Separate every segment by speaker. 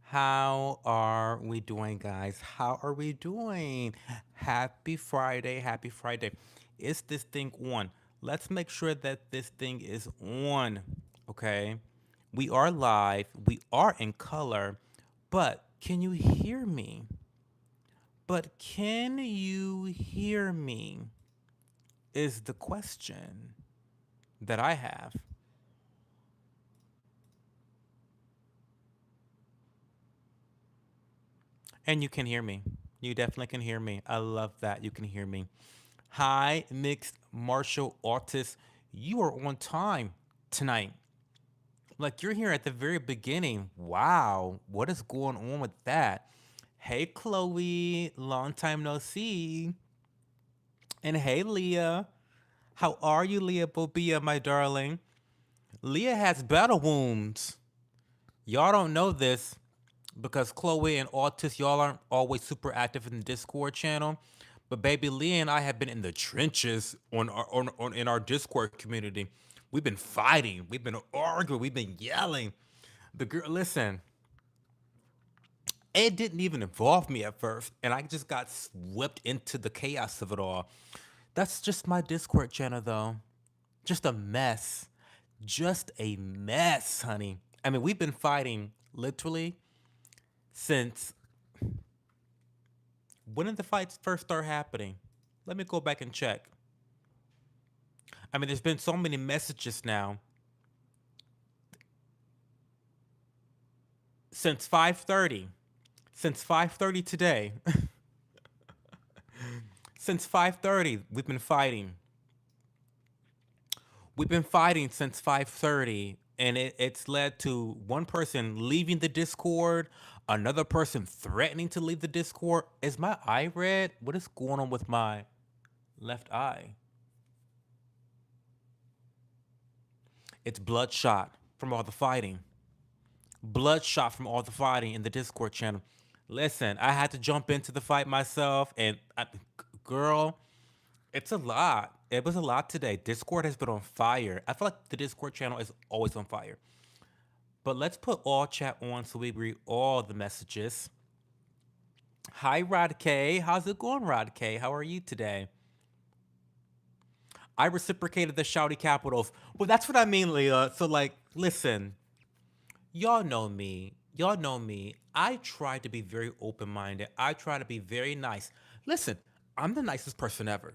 Speaker 1: How are we doing, guys? How are we doing? Happy Friday. Happy Friday. Is this thing on? Let's make sure that this thing is on. Okay. We are live. We are in color. But can you hear me? But can you hear me? Is the question that I have. And you can hear me. You definitely can hear me. I love that you can hear me. Hi, mixed martial artist. You are on time tonight. Like you're here at the very beginning. Wow, what is going on with that? Hey, Chloe, long time no see. And hey, Leah. How are you, Leah Bobia, my darling? Leah has battle wounds. Y'all don't know this because Chloe and Autis, y'all aren't always super active in the Discord channel. But baby Leah and I have been in the trenches on in our Discord community. We've been fighting, we've been arguing, we've been yelling. The girl, listen, it didn't even involve me at first, and I just got swept into the chaos of it all. That's just my Discord channel, though. Just a mess. Just a mess, honey. I mean, we've been fighting literally since when did the fights first start happening? Let me go back and check. I mean, there's been so many messages now since 5:30. Since 5:30 today. Since 5:30, we've been fighting. We've been fighting since 5:30, and it's led to one person leaving the Discord, another person threatening to leave the Discord. Is my eye red? What is going on with my left eye? It's bloodshot from all the fighting. Bloodshot from all the fighting in the Discord channel. Listen, I had to jump into the fight myself, and girl, it's a lot. It was a lot today. Discord has been on fire. I feel like the Discord channel is always on fire. But let's put all chat on so we read all the messages. Hi, Rod K. How's it going, Rod K? How are you today? I reciprocated the shouty capitals. Well, that's what I mean, Leah. So, like, listen, y'all know me. Y'all know me. I try to be very open minded. I try to be very nice. Listen, I'm the nicest person ever.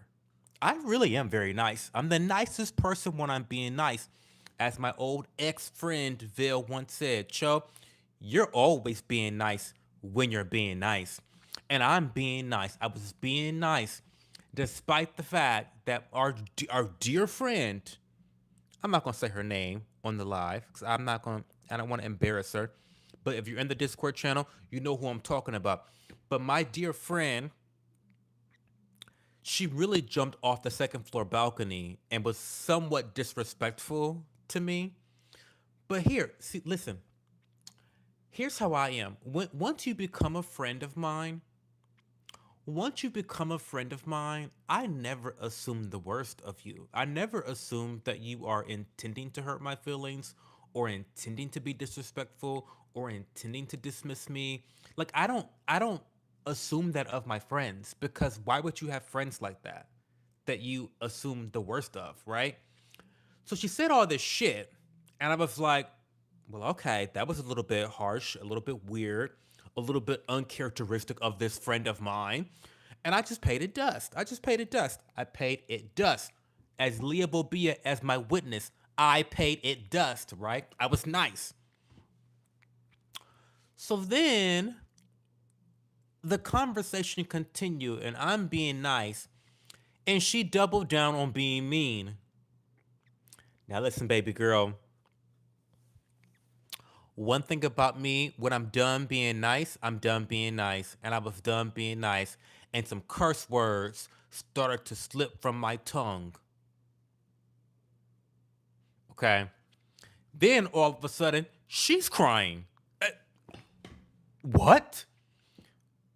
Speaker 1: I really am very nice. I'm the nicest person when I'm being nice. As my old ex friend Vale once said, Cho, you're always being nice when you're being nice. And I'm being nice. I was being nice despite the fact that our dear friend, I'm not gonna say her name on the live because I don't want to embarrass her. But if you're in the Discord channel, you know who I'm talking about. But my dear friend, she really jumped off the second floor balcony and was somewhat disrespectful to me. But here, see, listen, here's how I am. Once you become a friend of mine, I never assume the worst of you. I never assume that you are intending to hurt my feelings or intending to be disrespectful or intending to dismiss me. Like I don't assume that of my friends because why would you have friends like that that you assume the worst of, right? So she said all this shit and I was like, well, okay, that was a little bit harsh, a little bit weird, a little bit uncharacteristic of this friend of mine. And I just paid it dust. I just paid it dust. I paid it dust. As Leah Bobia as my witness, I paid it dust, right? I was nice. So then the conversation continued, and I'm being nice, and she doubled down on being mean. Now, listen, baby girl, one thing about me, when I'm done being nice, I'm done being nice. And I was done being nice. And some curse words started to slip from my tongue. Okay. Then all of a sudden, she's crying. What?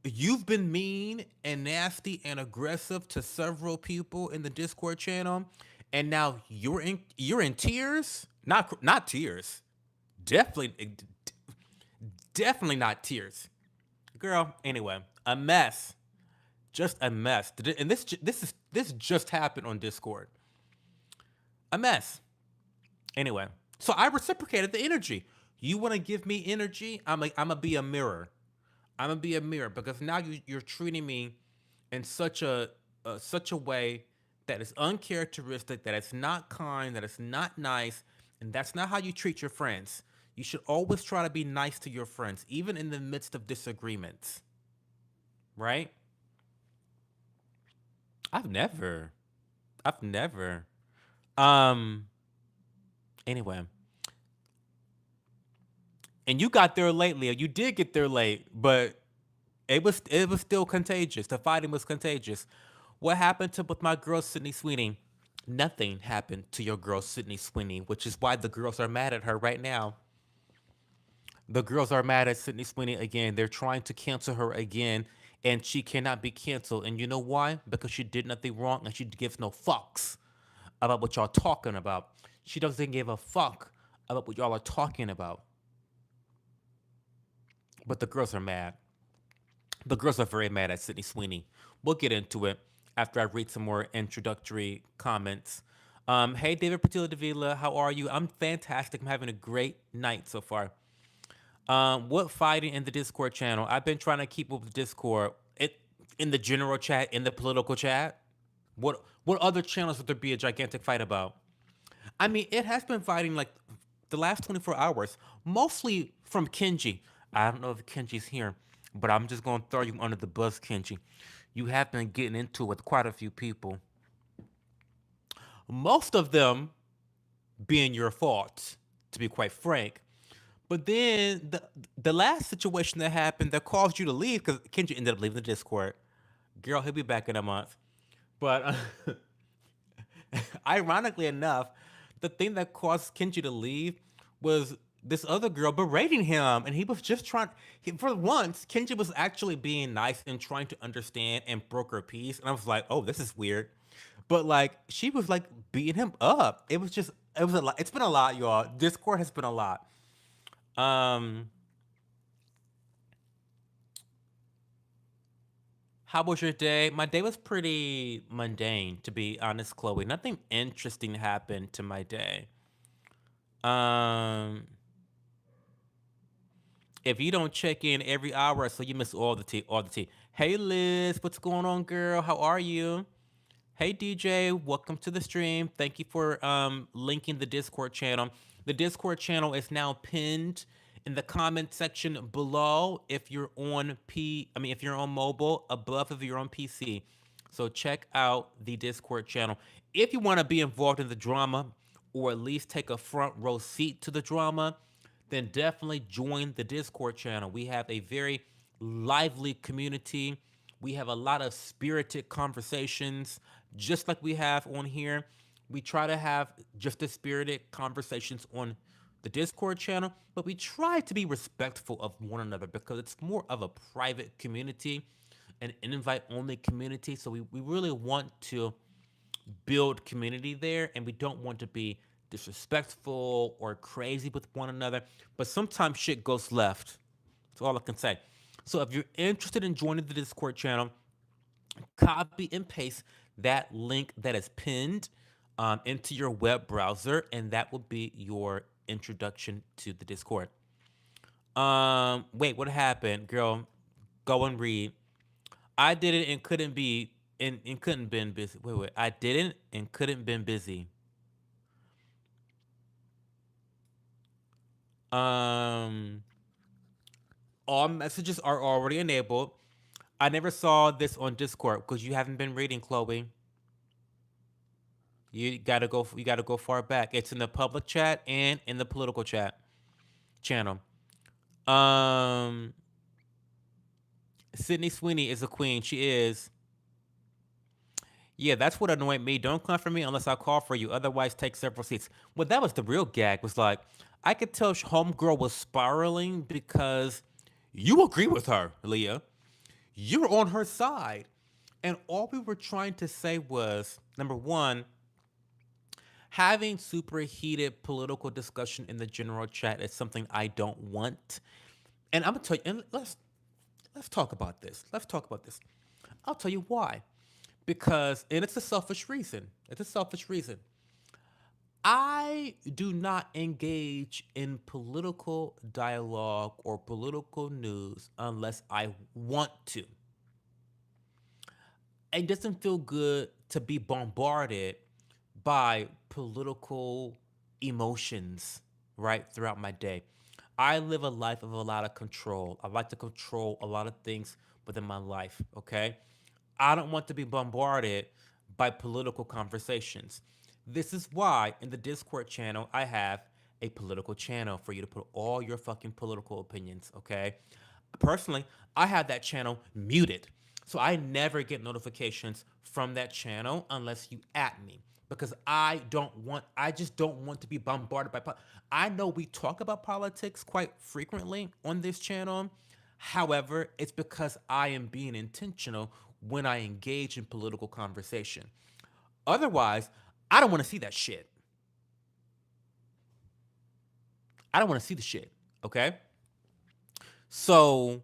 Speaker 1: You've been mean and nasty and aggressive to several people in the Discord channel, and now you're in tears? Not tears. Definitely Definitely not tears. Girl, anyway, a mess. Just a mess. And this just happened on Discord. A mess. Anyway, so I reciprocated the energy. You want to give me energy? I'm gonna be a mirror. I'm gonna be a mirror because now you're treating me in such a way that is uncharacteristic, that it's not kind, that it's not nice, and that's not how you treat your friends. You should always try to be nice to your friends, even in the midst of disagreements, right? I've never, I've never. Um. Anyway, and you got there late, Leah. You did get there late, but it was still contagious. The fighting was contagious. What happened to with my girl Sydney Sweeney? Nothing happened to your girl Sydney Sweeney, which is why the girls are mad at her right now. The girls are mad at Sydney Sweeney again. They're trying to cancel her again, and she cannot be canceled. And you know why? Because she did nothing wrong and she gives no fucks about what y'all talking about. She doesn't give a fuck about what y'all are talking about. But the girls are mad. The girls are very mad at Sydney Sweeney. We'll get into it after I read some more introductory comments. Hey, David Patilla Davila, how are you? I'm fantastic. I'm having a great night so far. What fighting in the Discord channel? I've been trying to keep up with Discord. It in the general chat, in the political chat. What other channels would there be a gigantic fight about? I mean, it has been fighting like the last 24 hours, mostly from Kenji. I don't know if Kenji's here, but I'm just going to throw you under the bus, Kenji. You have been getting into it with quite a few people. Most of them being your fault, to be quite frank. But then the last situation that happened that caused you to leave, because Kenji ended up leaving the Discord. Girl, he'll be back in a month. But ironically enough, the thing that caused Kenji to leave was this other girl berating him, and he was just trying. For once, Kenji was actually being nice and trying to understand and broker peace, and I was like, "Oh, this is weird," but like she was like beating him up. It was a lot. It's been a lot, y'all. Discord has been a lot. Um, how was your day? My day was pretty mundane, to be honest, Chloe. Nothing interesting happened to my day. Um, if you don't check in every hour, so you miss all the tea, all the tea. Hey Liz, what's going on, girl? How are you? Hey DJ, welcome to the stream. Thank you for linking the Discord channel. The Discord channel is now pinned in the comment section below if you're on if you're on mobile, above if you're on PC. So check out the Discord channel. If you want to be involved in the drama or at least take a front row seat to the drama, then definitely join the Discord channel. We have a very lively community. We have a lot of spirited conversations, just like we have on here. We try to have just as spirited conversations on the Discord channel, but we try to be respectful of one another because it's more of a private community, an invite only community. So we really want to build community there, and we don't want to be disrespectful or crazy with one another. But sometimes shit goes left. That's all I can say. So if you're interested in joining the Discord channel, copy and paste that link that is pinned into your web browser, and that will be your introduction to the Discord. Wait, what happened, girl? Go and read. I didn't and couldn't be and couldn't been busy. Wait. I didn't and couldn't been busy. Um, all messages are already enabled. I never saw this on Discord because you haven't been reading, Chloe. You gotta go. You gotta go far back. It's in the public chat and in the political chat channel. Um, Sydney Sweeney is a queen. She is. Yeah, that's what annoyed me. Don't come for me unless I call for you. Otherwise, take several seats. Well, that was the real gag. Was like, I could tell Homegirl was spiraling because you agree with her, Leah. You're on her side. And all we were trying to say was number one, having super heated political discussion in the general chat is something I don't want. And I'm gonna tell you, and let's talk about this. Let's talk about this. I'll tell you why. Because, and it's a selfish reason. It's a selfish reason. I do not engage in political dialogue or political news unless I want to. It doesn't feel good to be bombarded by political emotions, right, throughout my day. I live a life of a lot of control. I like to control a lot of things within my life, okay? I don't want to be bombarded by political conversations. This is why in the Discord channel, I have a political channel for you to put all your fucking political opinions, okay? Personally, I have that channel muted. So I never get notifications from that channel unless you at me because I just don't want to be bombarded by I know we talk about politics quite frequently on this channel. However, it's because I am being intentional when I engage in political conversation. Otherwise, I don't want to see that shit. I don't want to see the shit. Okay? So,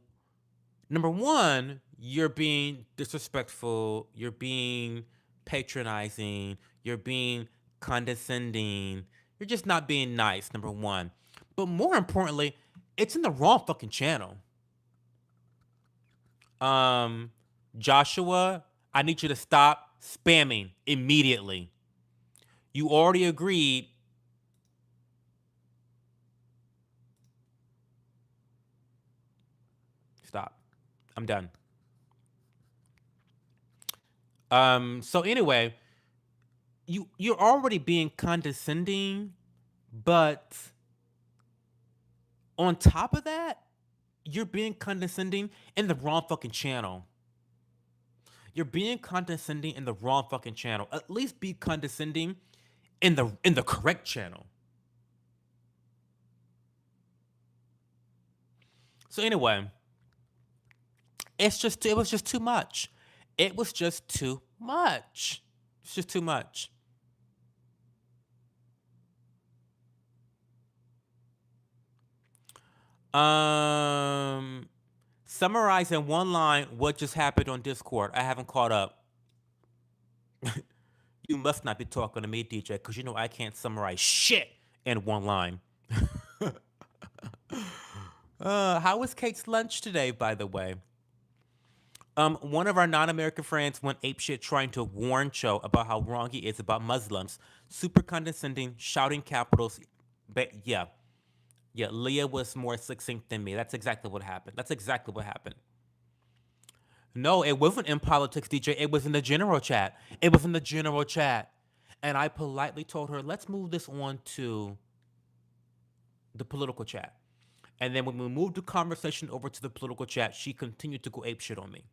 Speaker 1: number one, you're being disrespectful, you're being patronizing, you're being condescending, you're just not being nice, number one. But more importantly, it's in the wrong fucking channel. Um, Joshua, I need you to stop spamming immediately. You already agreed. Stop. I'm done. So anyway, you're already being condescending, but on top of that, you're being condescending in the wrong fucking channel. You're being condescending in the wrong fucking channel. At least be condescending in the correct channel. So anyway, it was just too much. It was just too much. It's just too much. Um Summarize in one line what just happened on Discord. I haven't caught up. You must not be talking to me, DJ, because you know I can't summarize shit in one line. How was Kate's lunch today, by the way? One of our non-American friends went apeshit trying to warn Cho about how wrong he is about Muslims. Super condescending, shouting capitals. But yeah, yeah, Leah was more succinct than me. That's exactly what happened. That's exactly what happened. No, it wasn't in politics, DJ. It was in the general chat. It was in the general chat. And I politely told her, let's move this on to the political chat. And then when we moved the conversation over to the political chat, she continued to go ape shit on me.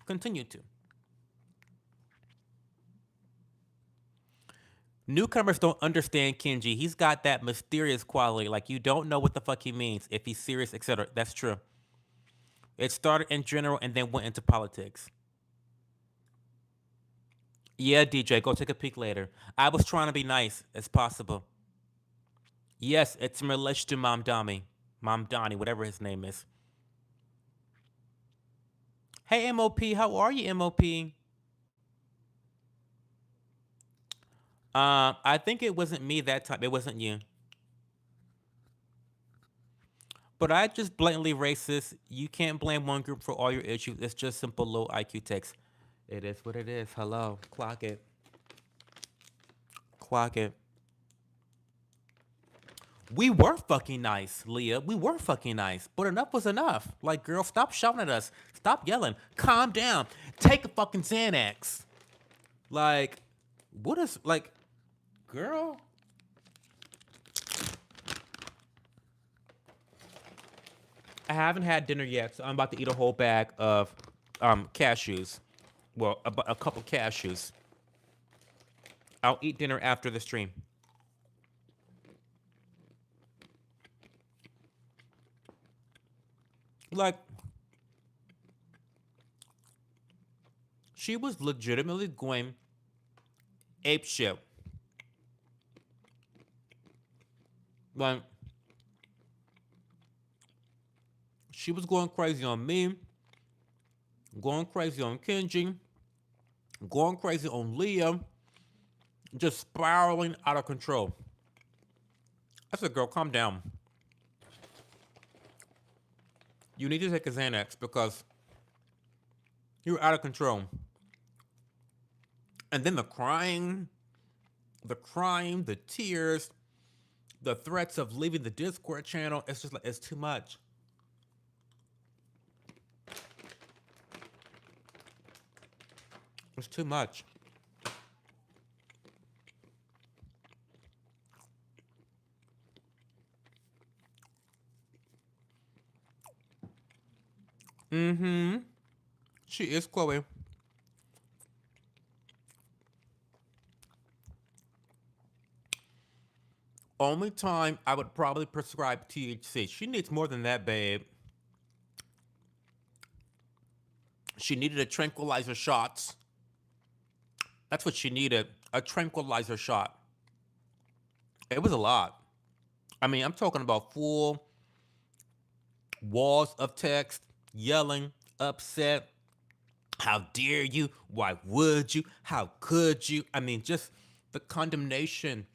Speaker 1: Continued to. Newcomers don't understand Kenji. He's got that mysterious quality. Like you don't know what the fuck he means, if he's serious, etc. That's true. It started in general and then went into politics. Yeah, DJ, go take a peek later. I was trying to be nice as possible. Yes, it's in relation to Mom Dami. Mom Donnie, whatever his name is. Hey, MOP, how are you, MOP? I think it wasn't me that time. It wasn't you. But I just blatantly racist. You can't blame one group for all your issues. It's just simple low IQ text. It is what it is. Hello. Clock it. Clock it. We were fucking nice, Leah. We were fucking nice. But enough was enough. Like, girl, stop shouting at us. Stop yelling. Calm down. Take a fucking Xanax. Like, what is, like, girl? I haven't had dinner yet, so I'm about to eat a whole bag of cashews. Well, a couple cashews. I'll eat dinner after the stream. Like, she was legitimately going ape shit. Like, She was going crazy on me, going crazy on Kenji, going crazy on Leah, just spiraling out of control. I said, girl, calm down. You need to take a Xanax because you're out of control. And then the tears, the threats of leaving the Discord channel, it's just like, it's too much. It's too much. Mm-hmm. She is Chloe. Only time I would probably prescribe THC. She needs more than that, babe. She needed a tranquilizer shots. That's what she needed. A tranquilizer shot. It was a lot. I mean, I'm talking about full walls of text, yelling, upset. How dare you? Why would you? How could you? I mean, just the condemnation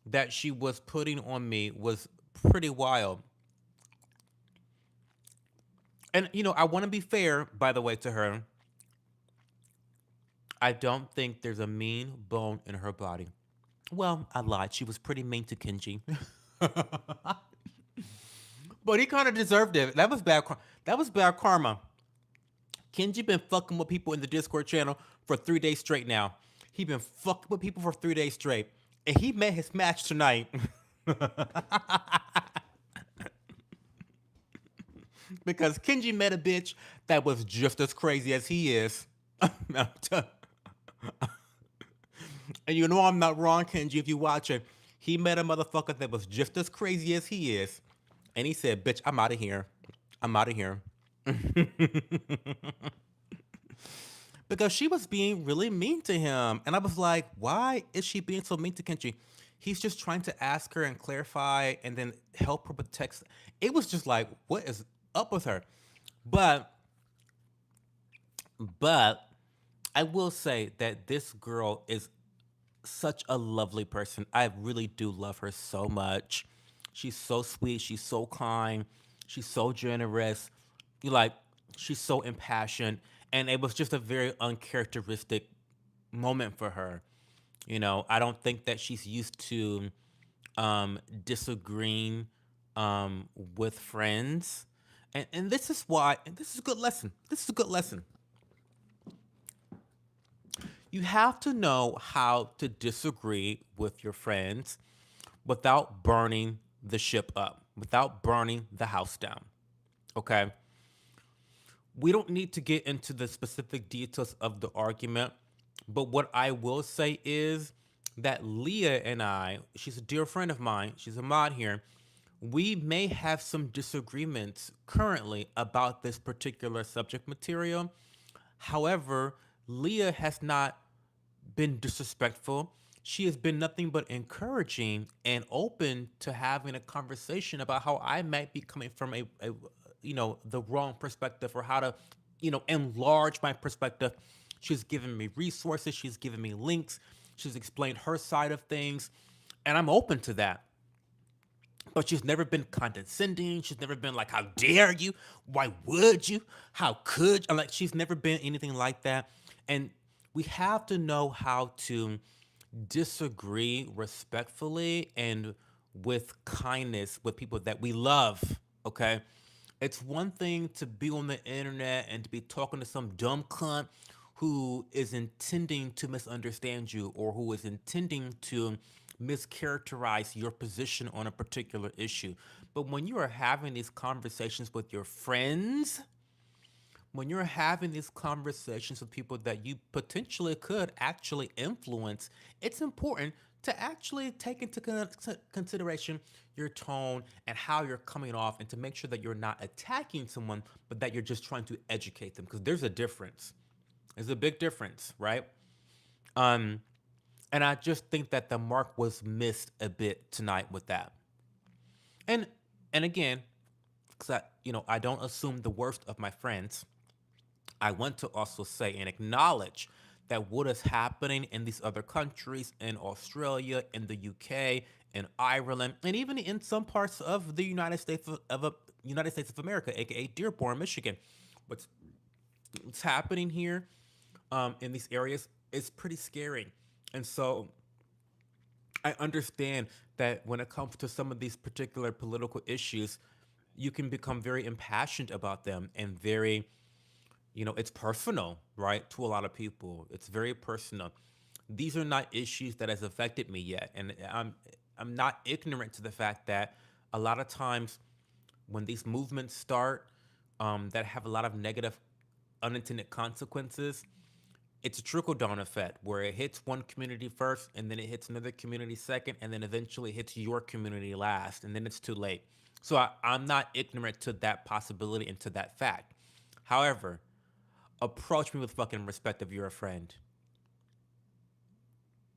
Speaker 1: that she was putting on me was pretty wild. And, I want to be fair, by the way, to her. I don't think there's a mean bone in her body. Well, I lied. She was pretty mean to Kenji. But he kind of deserved it. That was bad. That was bad karma. Kenji been fucking with people in the Discord channel for 3 days straight now. He been fucking with people for 3 days straight, and he met his match tonight. Because Kenji met a bitch that was just as crazy as he is. And you know I'm not wrong, Kenji, if you watch it. He met a motherfucker that was just as crazy as he is. And he said, bitch, I'm out of here. I'm out of here. Because she was being really mean to him. And I was like, why is she being so mean to Kenji? He's just trying to ask her and clarify and then help her with text. It was just like, what is up with her? But but I will say that this girl is such a lovely person. I really do love her so much. She's so sweet. She's so kind. She's so generous. You like, she's so impassioned. And it was just a very uncharacteristic moment for her. I don't think that she's used to disagreeing with friends. And this is why, and this is a good lesson. This is a good lesson. You have to know how to disagree with your friends without burning the ship up, without burning the house down. Okay? We don't need to get into the specific details of the argument, but what I will say is that Leah and I, she's a dear friend of mine, she's a mod here, we may have some disagreements currently about this particular subject material. However, Leah has not been disrespectful. She has been nothing but encouraging and open to having a conversation about how I might be coming from the wrong perspective, or how to, enlarge my perspective. She's given me resources, she's given me links, she's explained her side of things, and I'm open to that. But she's never been condescending. She's never been like, how dare you? Why would you? How could you? Like, she's never been anything like that. And we have to know how to disagree respectfully and with kindness with people that we love. Okay. It's one thing to be on the internet and to be talking to some dumb cunt who is intending to misunderstand you, or who is intending to mischaracterize your position on a particular issue. But when you are having these conversations with your friends, when you're having these conversations with people that you potentially could actually influence, it's important to actually take into consideration your tone and how you're coming off, and to make sure that you're not attacking someone, but that you're just trying to educate them, because there's a difference. There's a big difference, right? Um, and I just think that the mark was missed a bit tonight with that. And and again, because I don't assume the worst of my friends. I want to also say and acknowledge that what is happening in these other countries, in Australia, in the UK, in Ireland, and even in some parts of the United States of America, aka Dearborn, Michigan, what's what's happening here in these areas is pretty scary. And so I understand that when it comes to some of these particular political issues, you can become very impassioned about them and very, it's personal, right? To a lot of people, it's very personal. These are not issues that has affected me yet, and I'm not ignorant to the fact that a lot of times when these movements start, that have a lot of negative unintended consequences, it's a trickle down effect where it hits one community first and then it hits another community second and then eventually hits your community last and then it's too late. So I'm not ignorant to that possibility and to that fact. However, approach me with fucking respect if you're a friend.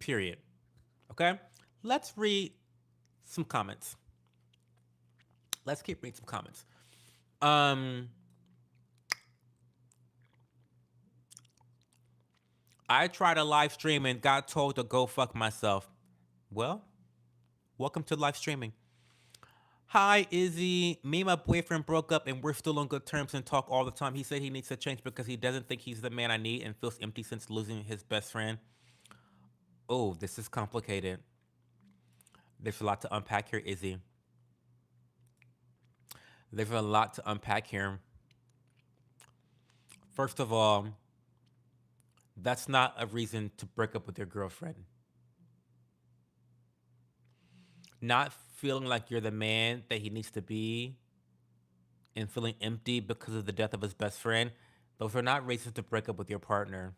Speaker 1: Period. Okay? Let's read some comments. Let's keep reading some comments. Um, I tried a live stream and got told to go fuck myself. Well, welcome to live streaming. Hi, Izzy. Me and my boyfriend broke up and we're still on good terms and talk all the time. He said he needs to change because he doesn't think he's the man I need and feels empty since losing his best friend. Oh, this is complicated. There's a lot to unpack here, Izzy. There's a lot to unpack here. First of all, that's not a reason to break up with your girlfriend. Not feeling like you're the man that he needs to be and feeling empty because of the death of his best friend, those are not reasons to break up with your partner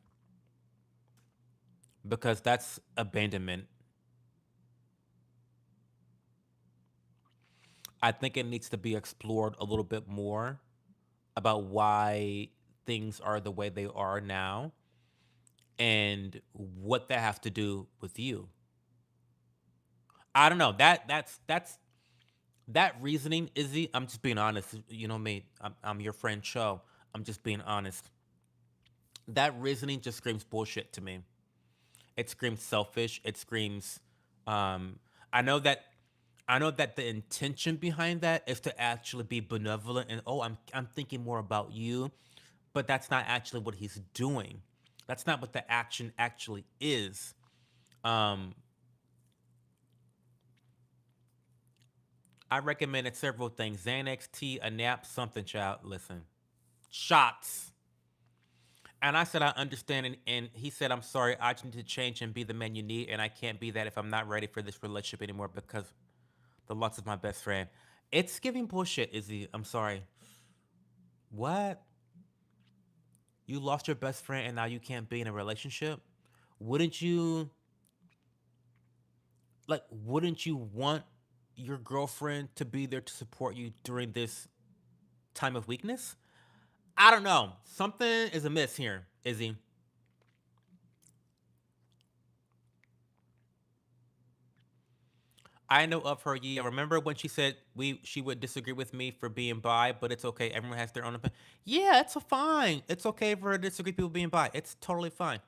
Speaker 1: because that's abandonment. I think it needs to be explored a little bit more about why things are the way they are now and what that has to do with you. I don't know. That reasoning, Izzy. I'm just being honest. You know me. I'm your friend, Cho. I'm just being honest. That reasoning just screams bullshit to me. It screams selfish. It screams. Um, I know that. I know that the intention behind that is to actually be benevolent and I'm thinking more about you, but that's not actually what he's doing. That's not what the action actually is. Um, I recommended several things: Xanax, tea, a nap, something. Child, listen, shots. And I said I understand, and he said I'm sorry. I just need to change and be the man you need, and I can't be that if I'm not ready for this relationship anymore because the loss of my best friend. It's giving bullshit, Izzy. I'm sorry. What? You lost your best friend and now you can't be in a relationship? Wouldn't you wouldn't you want your girlfriend to be there to support you during this time of weakness? I don't know. Something is amiss here, Izzy. I know of her. Yeah, remember when she said she would disagree with me for being bi, but it's okay. Everyone has their own opinion. Yeah, it's fine. It's okay for her to disagree with people being bi. It's totally fine.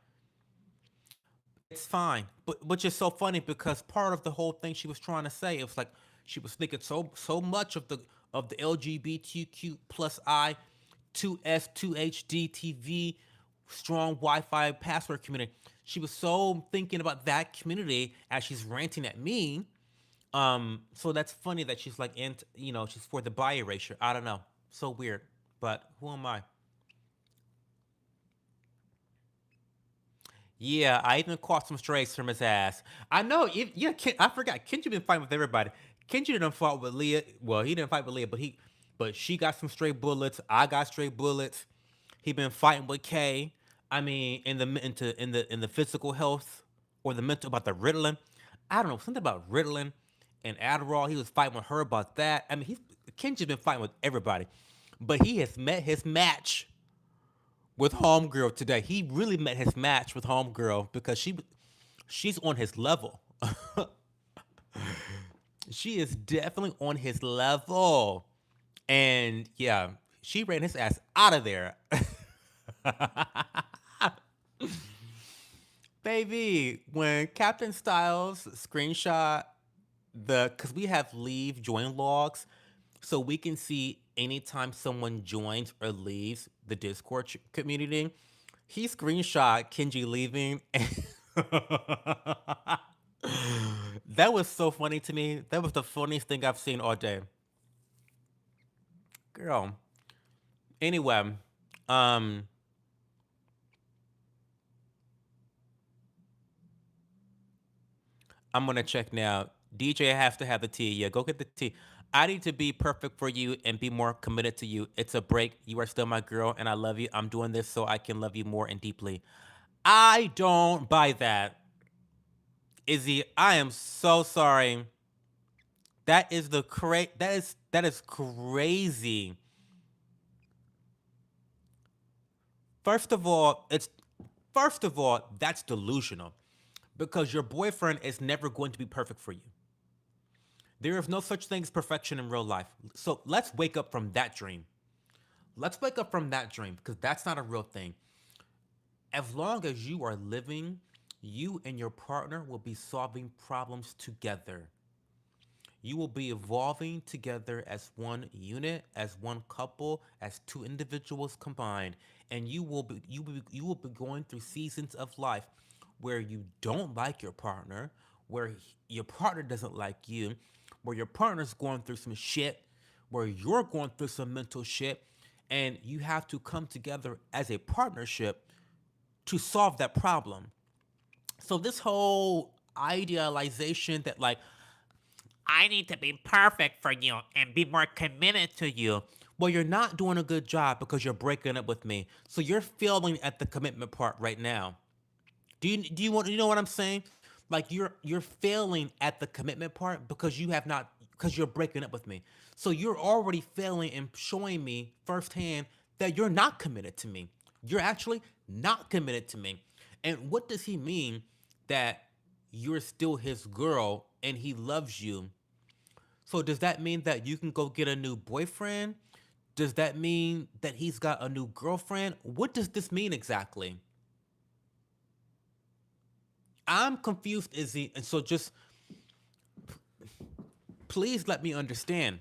Speaker 1: It's fine. But which is so funny because part of the whole thing she was trying to say, it was like she was thinking so much of the LGBTQ plus I 2S 2HD TV strong Wi-Fi password community. She was so thinking about that community as she's ranting at me. So that's funny that she's like she's for the bi erasure. I don't know. So weird. But who am I? Yeah, I even caught some strays from his ass. I know. Yeah, I forgot. Kenji been fighting with everybody. Kenji didn't fight with Leah. Well, he didn't fight with Leah, but she got some stray bullets. I got stray bullets. He been fighting with Kay. I mean, in the physical health or the mental about the Ritalin. I don't know something about Ritalin and Adderall. He was fighting with her about that. I mean, he's Kenji's been fighting with everybody, but he has met his match with Homegirl today. He really met his match with Homegirl because she's on his level. She is definitely on his level. And yeah, she ran his ass out of there. Baby, when Captain Styles screenshot because we have leave join logs, so we can see anytime someone joins or leaves the Discord community. He screenshot Kenji leaving. That was so funny to me. That was the funniest thing I've seen all day. Girl. Anyway, um, I'm gonna check now. DJ has to have the tea. Yeah, go get the tea. I need to be perfect for you and be more committed to you. It's a break. You are still my girl, and I love you. I'm doing this so I can love you more and deeply. I don't buy that, Izzy. I am so sorry. That is that is crazy. First of all, it's first of all that's delusional because your boyfriend is never going to be perfect for you. There is no such thing as perfection in real life. So let's wake up from that dream. Let's wake up from that dream because that's not a real thing. As long as you are living, you and your partner will be solving problems together. You will be evolving together as one unit, as one couple, as two individuals combined, and you will be going through seasons of life where you don't like your partner, where your partner doesn't like you, where your partner's going through some shit, where you're going through some mental shit, and you have to come together as a partnership to solve that problem. So this whole idealization that like I need to be perfect for you and be more committed to you. Well, you're not doing a good job because you're breaking up with me. So you're failing at the commitment part right now. Do you know what I'm saying? Like you're failing at the commitment part because you have not because you're breaking up with me. So you're already failing and showing me firsthand that you're not committed to me. You're actually not committed to me. And what does he mean that you're still his girl and he loves you? So does that mean that you can go get a new boyfriend? Does that mean that he's got a new girlfriend? What does this mean exactly? I'm confused, Izzy, and so just please let me understand.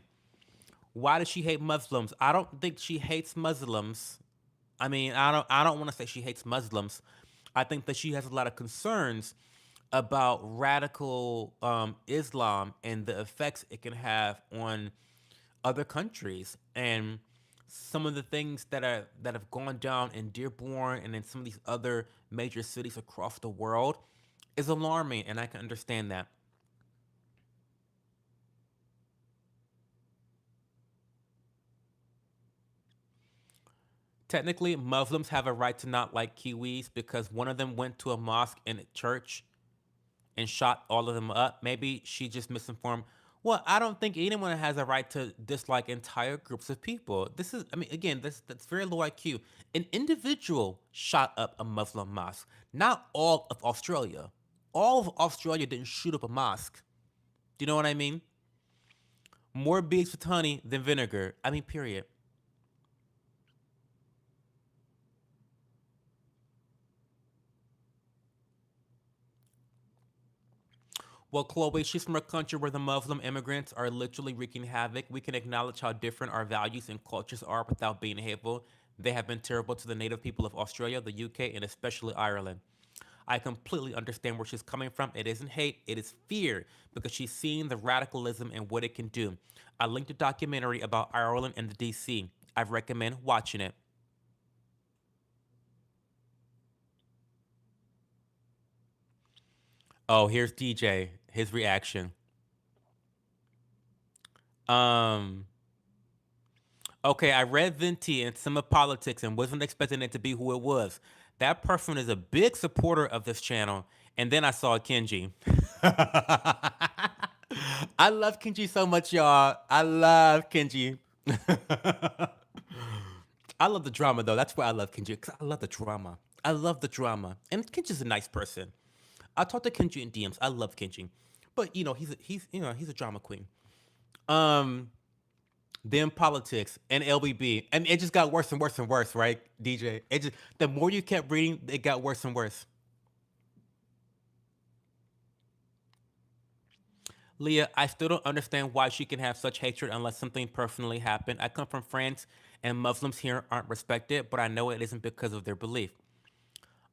Speaker 1: Why does she hate Muslims? I don't think she hates Muslims. I mean, I don't want to say she hates Muslims. I think that she has a lot of concerns about radical Islam and the effects it can have on other countries and some of the things that have gone down in Dearborn and in some of these other major cities across the world is alarming, and I can understand that. Technically, Muslims have a right to not like Kiwis because one of them went to a mosque and a church and shot all of them up. Maybe she just misinformed. Well, I don't think anyone has a right to dislike entire groups of people. This is, I mean, again, that's very low IQ. An individual shot up a Muslim mosque, not all of Australia. All of Australia didn't shoot up a mosque. Do you know what I mean? More bees with honey than vinegar. I mean, period. Well, Chloe, she's from a country where the Muslim immigrants are literally wreaking havoc. We can acknowledge how different our values and cultures are without being hateful. They have been terrible to the native people of Australia, the UK, and especially Ireland. I completely understand where she's coming from. It isn't hate, it is fear because she's seeing the radicalism and what it can do. I linked a documentary about Ireland and the DC. I recommend watching it. Oh, here's DJ, his reaction. Um, Okay, I read Venti and some of politics and wasn't expecting it to be who it was. That person is a big supporter of this channel. And then I saw Kenji. I love Kenji so much, y'all. I love Kenji. I love the drama though. That's why I love Kenji. Cause I love the drama. I love the drama. And Kenji's a nice person. I talk to Kenji in DMs. I love Kenji. But he's a drama queen. Um then politics and LBB, and it just got worse and worse and worse, right, DJ? It just the more you kept reading, it got worse and worse. Leah, I still don't understand why she can have such hatred unless something personally happened. I come from France, and Muslims here aren't respected, but I know it isn't because of their belief.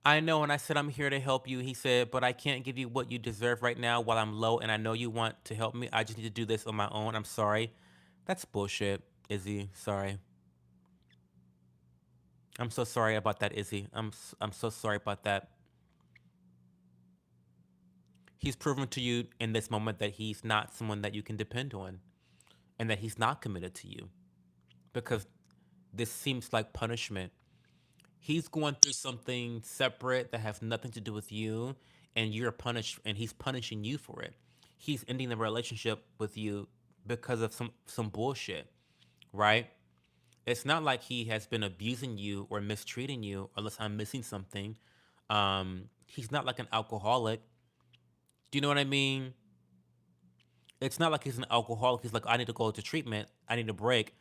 Speaker 1: I know, and I said I'm here to help you. He said, but I can't give you what you deserve right now while I'm low, and I know you want to help me. I just need to do this on my own. I'm sorry. That's bullshit, Izzy. Sorry. I'm so sorry about that, Izzy. I'm so sorry about that. He's proven to you in this moment that he's not someone that you can depend on, and that he's not committed to you because this seems like punishment. He's going through something separate that has nothing to do with you, and you're punished, and he's punishing you for it. He's ending the relationship with you because of some bullshit, right? It's not like he has been abusing you or mistreating you, unless I'm missing something. He's not like an alcoholic. Do you know what I mean? It's not like he's an alcoholic. He's like, I need to go to treatment. I need a break.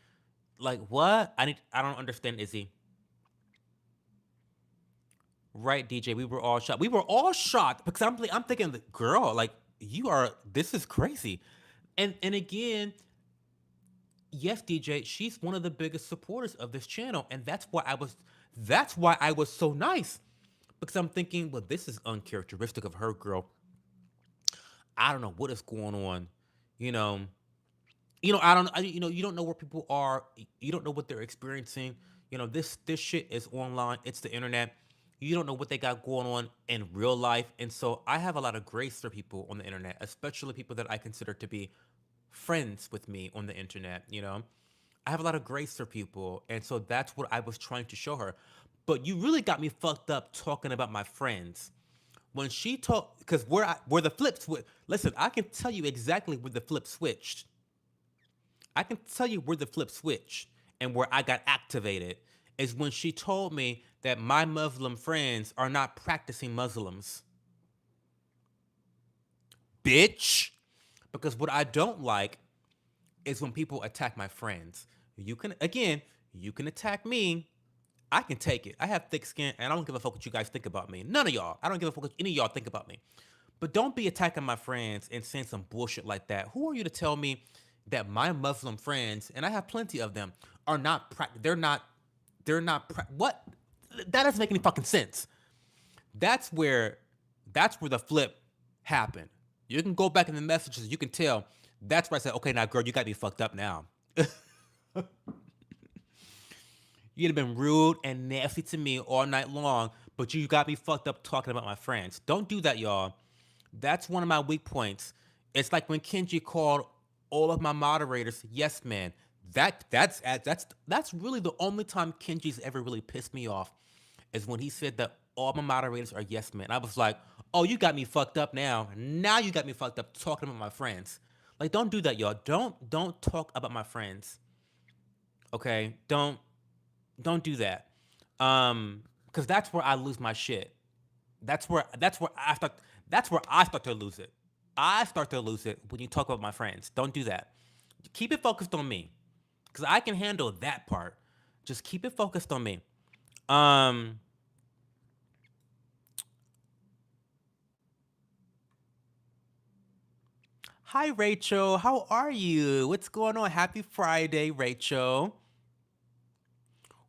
Speaker 1: Like what? I don't understand, Izzy. Right, DJ. We were all shocked. We were all shocked because I'm thinking, girl, like you are. This is crazy. And again, yes, DJ. She's one of the biggest supporters of this channel, and that's why I was so nice because I'm thinking, well, this is uncharacteristic of her, girl. I don't know what is going on. You know, I don't. You don't know where people are. You don't know what they're experiencing. This shit is online. It's the internet. You don't know what they got going on in real life, and so I have a lot of grace for people on the internet, especially people that I consider to be friends with me on the internet. I have a lot of grace for people, and so that's what I was trying to show her. But you really got me fucked up talking about my friends when she talked because where the flip switch. Listen, I can tell you exactly where the flip switched. I can tell you where the flip switched and where I got activated is when she told me that my Muslim friends are not practicing Muslims. Bitch. Because what I don't like is when people attack my friends. You can attack me. I can take it. I have thick skin and I don't give a fuck what you guys think about me. None of y'all. I don't give a fuck what any of y'all think about me. But don't be attacking my friends and saying some bullshit like that. Who are you to tell me that my Muslim friends, and I have plenty of them, are not what? That doesn't make any fucking sense. That's where that's where the flip happened. You can go back in the messages, you can tell that's where I said, okay, now girl, you got me fucked up now. You'd have been rude and nasty to me all night long, but you got me fucked up talking about my friends. Don't do that, y'all. That's one of my weak points. It's like when Kenji called all of my moderators yes man. That's really the only time Kenji's ever really pissed me off is when he said that all my moderators are yes men. I was like, oh, you got me fucked up now. Now you got me fucked up talking about my friends. Like, don't do that, y'all. Don't talk about my friends. Okay, don't do that. Because that's where I lose my shit. That's where I start to lose it. I start to lose it when you talk about my friends. Don't do that. Keep it focused on me. Because I can handle that part. Just keep it focused on me. Um Hi Rachel, how are you? What's going on? Happy Friday, Rachel.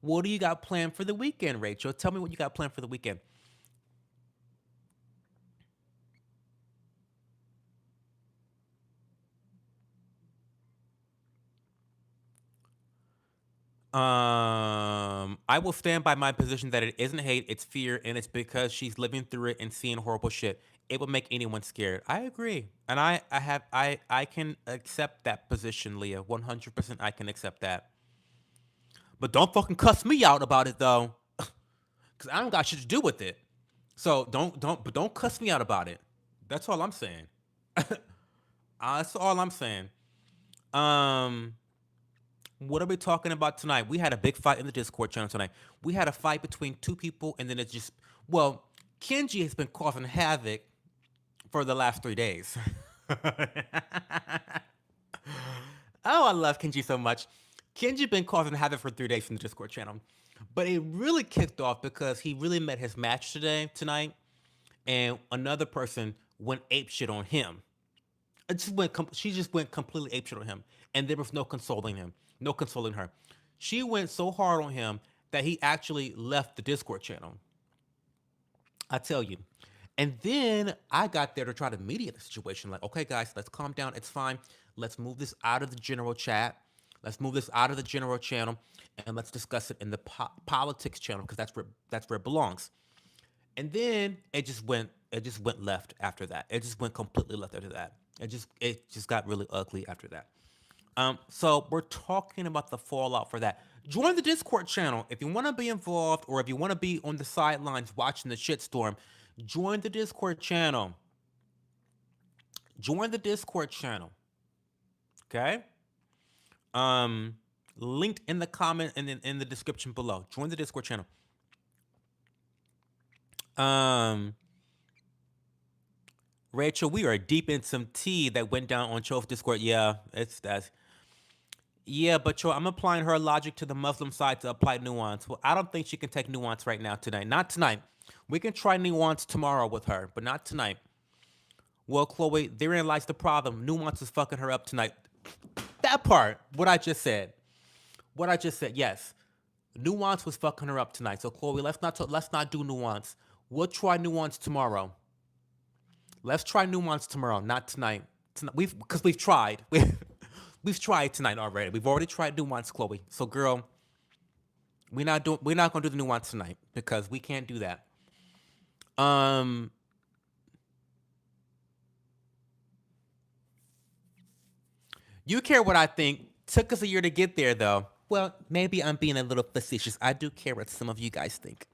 Speaker 1: What do you got planned for the weekend, Rachel? Tell me what you got planned for the weekend. I will stand by my position that it isn't hate, it's fear, and it's because she's living through it and seeing horrible shit. It would make anyone scared. I agree, and I can accept that position, Leah. 100%, I can accept that. But don't fucking cuss me out about it though, because I don't got shit to do with it. So don't cuss me out about it. That's all I'm saying. That's all I'm saying. Um, what are we talking about tonight? We had a big fight in the Discord channel tonight. We had a fight between two people, and then it's just well, Kenji has been causing havoc for the last 3 days. Oh, I love Kenji so much. Kenji been causing havoc for 3 days in the Discord channel, but it really kicked off because he really met his match tonight, and another person went ape shit on him. She just went completely ape shit on him, and there was no consoling him, no consoling her. She went so hard on him that he actually left the Discord channel. I tell you. And then I got there to try to mediate the situation. Like, okay, guys, let's calm down. It's fine. Let's move this out of the general chat. Let's move this out of the general channel, and let's discuss it in the politics channel because that's where it belongs. And then it just went left after that. It just went completely left after that. It just got really ugly after that. So we're talking about the fallout for that. Join the Discord channel if you want to be involved, or if you want to be on the sidelines watching the shitstorm. Join the Discord channel. Join the Discord channel. Okay. Um, Linked in the comment and in the description below. Join the Discord channel. Um, Rachel, we are deep in some tea that went down on Cho's Discord. Yeah, it's that. Yeah, but Cho, I'm applying her logic to the Muslim side to apply nuance. Well, I don't think she can take nuance right now tonight. Not tonight. We can try nuance tomorrow with her, but not tonight. Well, Chloe, therein lies the problem. Nuance is fucking her up tonight. That part, what I just said. What I just said, yes. Nuance was fucking her up tonight. So Chloe, let's not do nuance. We'll try nuance tomorrow. Let's try nuance tomorrow, not tonight. Tonight we've tried. We've tried tonight already. We've already tried nuance, Chloe. So girl, we're not gonna do the nuance tonight because we can't do that. Um you care what I think. Took us a year to get there though. Well, maybe I'm being a little facetious. I do care what some of you guys think.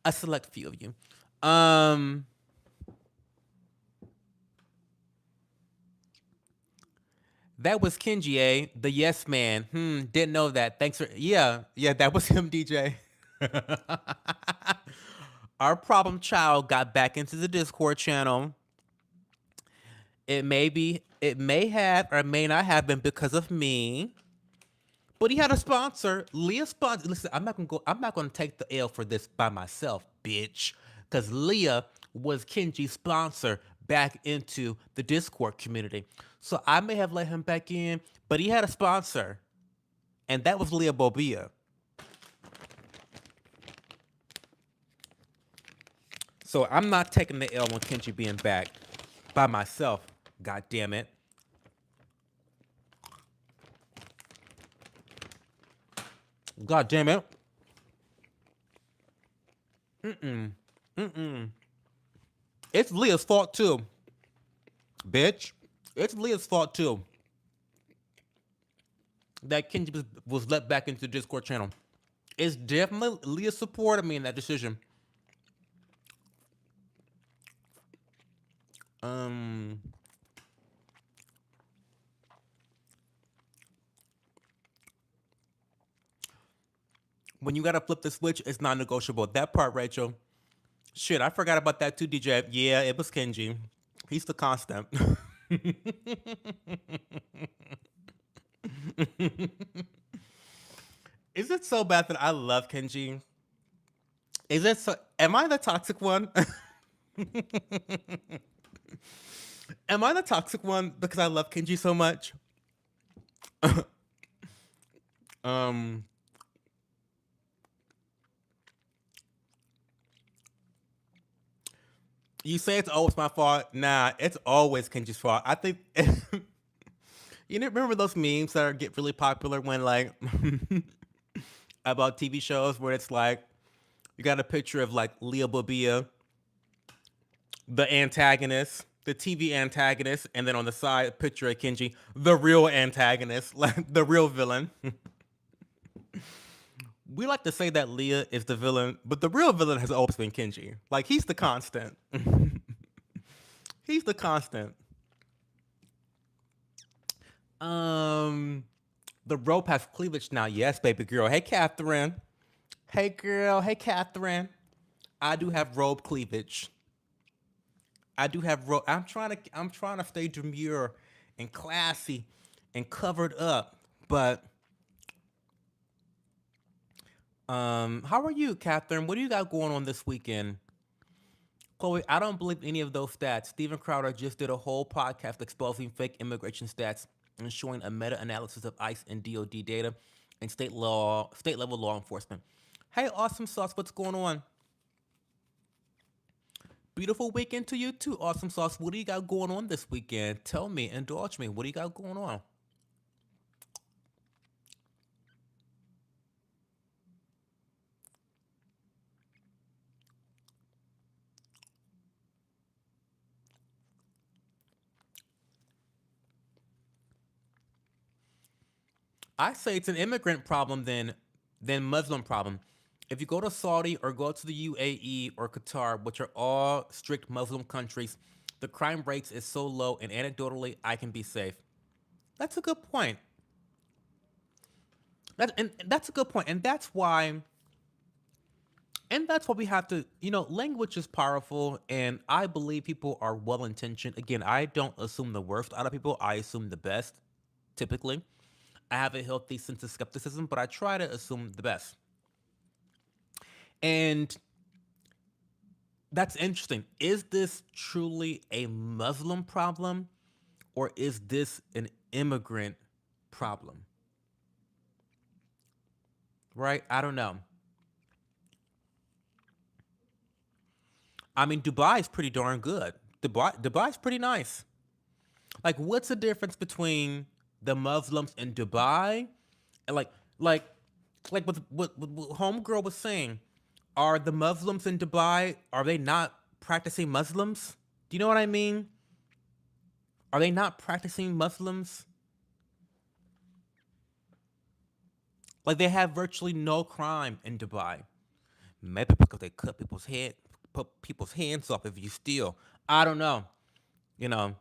Speaker 1: A select few of you. Um That was Kenji, eh? The yes man. Didn't know that. Thanks for yeah, that was him, DJ. Our problem child got back into the Discord channel. It may have or may not have been because of me. But he had a sponsor. Leah sponsor. Listen, I'm not gonna take the L for this by myself, bitch. Cause Leah was Kenji's sponsor back into the Discord community. So I may have let him back in, but he had a sponsor. And that was Leah Bobia. So I'm not taking the L on Kenji being back by myself. God damn it. God damn it. It's Leah's fault too, bitch. It's Leah's fault too that Kenji was let back into the Discord channel. It's definitely Leah supported me in that decision. When you gotta flip the switch, it's non-negotiable. That part, Rachel. Shit, I forgot about that too, DJ. Yeah, it was Kenji. He's the constant. Is it so bad that I love Kenji? Is it so? Am I the toxic one? Am I the toxic one because I love Kenji so much? um, you say it's always my fault. Nah, it's always Kenji's fault. I think you know, remember those memes that get really popular when like about TV shows where it's like you got a picture of like Leah Bobia, the antagonist, the TV antagonist, and then on the side, a picture of Kenji, the real antagonist, like the real villain. We like to say that Leah is the villain, but the real villain has always been Kenji. Like he's the constant. He's the constant. The rope has cleavage now. Yes, baby girl. Hey, Catherine. Hey, girl. Hey, Catherine. I do have robe cleavage. I do have robe. I'm trying to stay demure and classy and covered up, but How are you, Catherine? What do you got going on this weekend? Chloe, I don't believe any of those stats. Steven Crowder just did a whole podcast exposing fake immigration stats and showing a meta-analysis of ICE and DOD data and state level law enforcement. Hey, awesome sauce, what's going on? Beautiful weekend to you too, awesome sauce. What do you got going on this weekend? Tell me, indulge me. What do you got going on? I say it's an immigrant problem than Muslim problem. If you go to Saudi or go to the UAE or Qatar, which are all strict Muslim countries, the crime rates is so low, and anecdotally, I can be safe. That's a good point. And that's a good point, and that's why we have to. Language is powerful, and I believe people are well intentioned. Again, I don't assume the worst out of people. I assume the best. Typically, I have a healthy sense of skepticism, but I try to assume the best. And that's interesting. Is this truly a Muslim problem, or is this an immigrant problem? Right? I don't know. I mean, Dubai is pretty darn good. Dubai's pretty nice. Like, what's the difference between the Muslims in Dubai and like, like what Homegirl was saying? Are the Muslims in Dubai, are they not practicing Muslims? Do you know what I mean? Are they not practicing Muslims? Like, they have virtually no crime in Dubai. Maybe because they put people's hands off if you steal. I don't know. You know,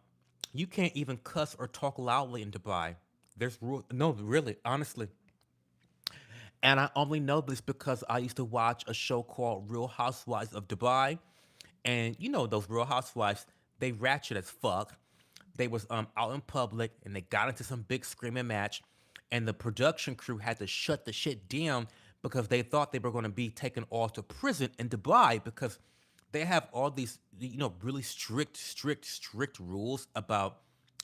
Speaker 1: you can't even cuss or talk loudly in Dubai. There's rule. No, really, honestly. And I only know this because I used to watch a show called Real Housewives of Dubai, and those Real Housewives, they ratchet as fuck. They was out in public and they got into some big screaming match, and the production crew had to shut the shit down because they thought they were going to be taken off to prison in Dubai because they have all these really strict rules about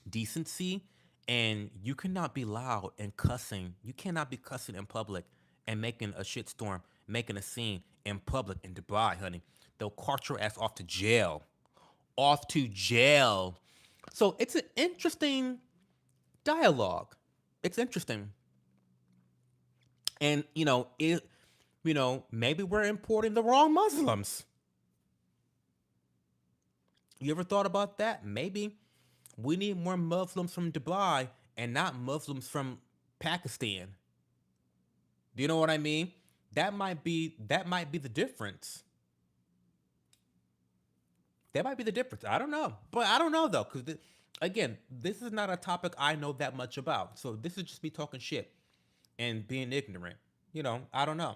Speaker 1: decency, and you cannot be loud and cussing. You cannot be cussing in public and making a shitstorm, making a scene in public in Dubai, honey. They'll cart your ass off to jail. Off to jail. So it's an interesting dialogue. It's interesting. And maybe we're importing the wrong Muslims. You ever thought about that? Maybe we need more Muslims from Dubai and not Muslims from Pakistan. Do you know what I mean? That might be the difference. That might be the difference. I don't know, but I don't know though, because again, this is not a topic I know that much about. So this is just me talking shit and being ignorant. I don't know,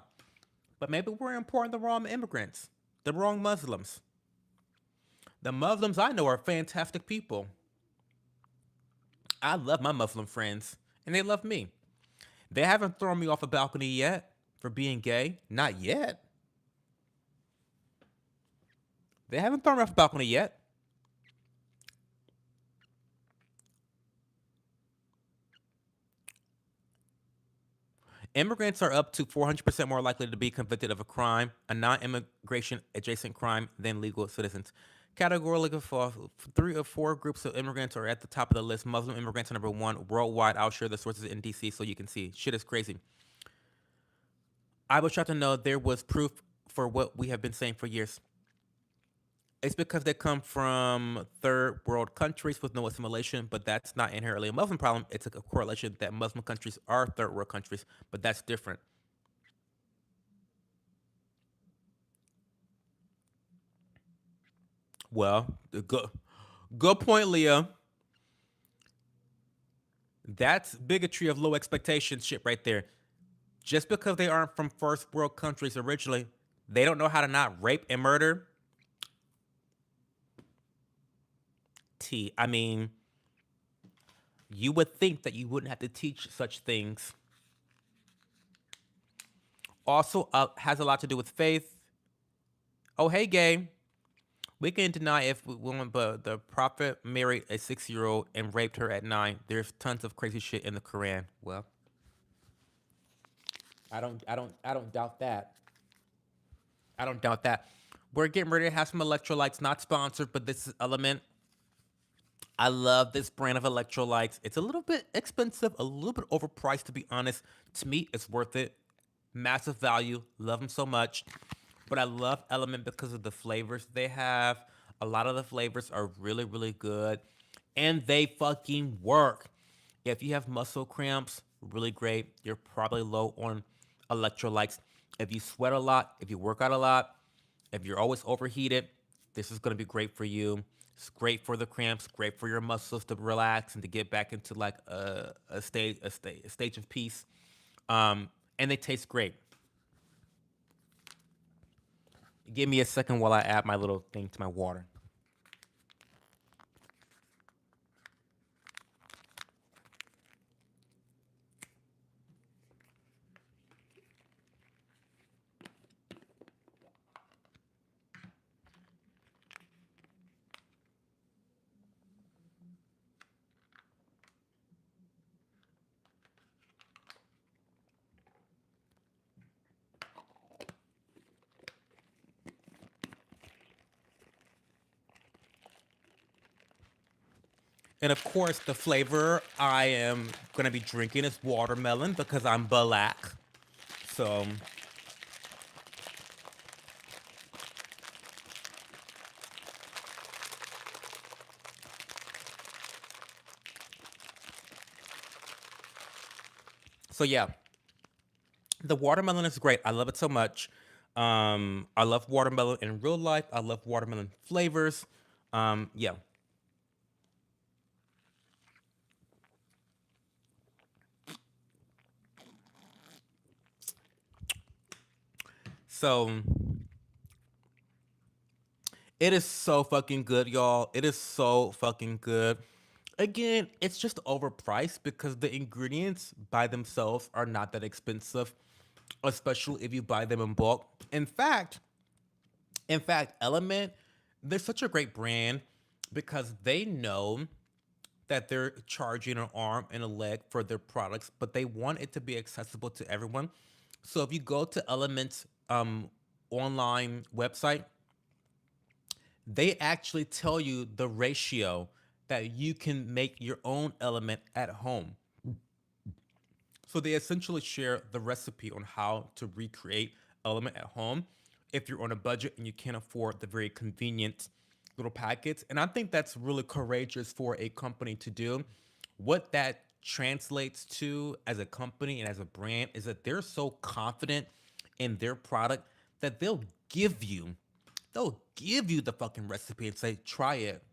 Speaker 1: but maybe we're importing the wrong immigrants, the wrong Muslims. The Muslims I know are fantastic people. I love my Muslim friends, and they love me. They haven't thrown me off a balcony yet for being gay. Not yet. They haven't thrown me off a balcony yet. Immigrants are up to 400% more likely to be convicted of a crime, a non immigration adjacent crime, than legal citizens. Categorically, for three or four groups of immigrants are at the top of the list. Muslim immigrants are number one worldwide. I'll share the sources in DC so you can see. Shit is crazy. I was trying to know there was proof for what we have been saying for years. It's because they come from third world countries with no assimilation, but that's not inherently a Muslim problem. It's a correlation that Muslim countries are third world countries, but that's different. Well, good point, Leah. That's bigotry of low expectations shit right there. Just because they aren't from first world countries originally, they don't know how to not rape and murder. I mean, you would think that you wouldn't have to teach such things. Also has a lot to do with faith. Oh, hey, gay. We can deny if we want, but the prophet married a 6-year old and raped her at 9. There's tons of crazy shit in the Quran. Well, I don't doubt that. I don't doubt that. We're getting ready to have some electrolytes, not sponsored, but this is Element. I love this brand of electrolytes. It's a little bit expensive, a little bit overpriced, to be honest. To me, it's worth it. Massive value. Love them so much. But I love Element because of the flavors they have. A lot of the flavors are really, really good. And they fucking work. If you have muscle cramps, really great. You're probably low on electrolytes. If you sweat a lot, if you work out a lot, if you're always overheated, this is going to be great for you. It's great for the cramps, great for your muscles to relax and to get back into like a stage of peace. And they taste great. Give me a second while I add my little thing to my water. And of course, the flavor I am gonna be drinking is watermelon because I'm black. So, so yeah, the watermelon is great. I love it so much. I love watermelon in real life. I love watermelon flavors. Yeah. So it is so fucking good, y'all. It is so fucking good. Again, it's just overpriced because the ingredients by themselves are not that expensive, especially if you buy them in bulk. In fact, Element, they're such a great brand because they know that they're charging an arm and a leg for their products, but they want it to be accessible to everyone. So if you go to Element's online website, they actually tell you the ratio that you can make your own element at home. So they essentially share the recipe on how to recreate element at home if you're on a budget and you can't afford the very convenient little packets. And I think that's really courageous for a company to do. What that translates to as a company and as a brand is that they're so confident in their product that they'll give you the fucking recipe and say, try it,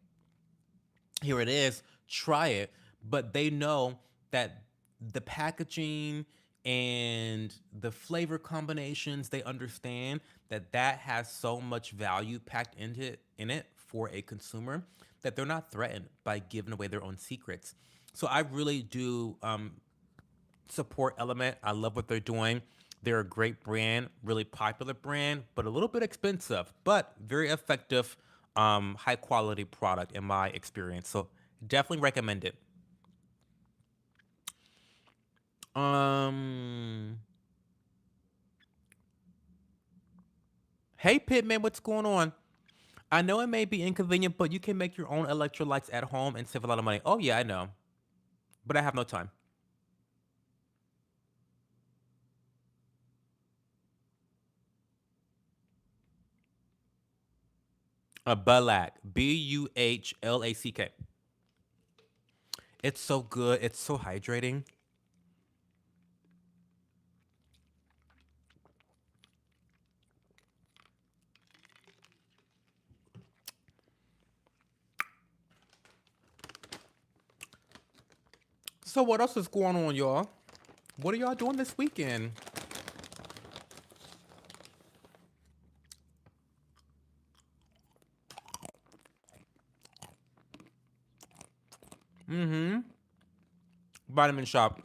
Speaker 1: here it is, try it. But they know that the packaging and the flavor combinations, they understand that that has so much value packed into it for a consumer that they're not threatened by giving away their own secrets. So I really do support Element. I love what they're doing. They're a great brand, really popular brand, but a little bit expensive, but very effective, high quality product in my experience. So definitely recommend it. Um, hey Pitman, what's going on? I know it may be inconvenient, but you can make your own electrolytes at home and save a lot of money. Oh yeah, I know, but I have no time. Bulack, Buhlack. It's so good. It's so hydrating. So what else is going on, y'all? What are y'all doing this weekend? Mm-hmm. Vitamin shop.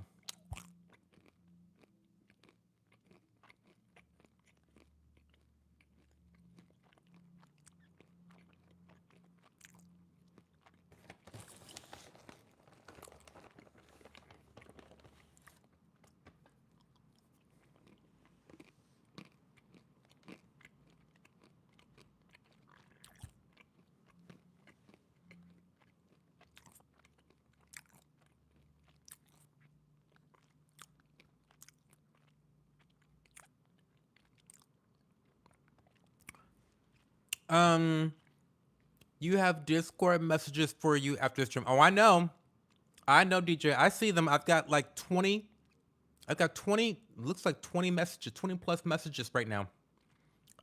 Speaker 1: Um, you have Discord messages for you after the stream. Oh, I know, DJ. I see them. I've got like 20. I've got 20. Looks like 20 messages, 20 plus messages right now.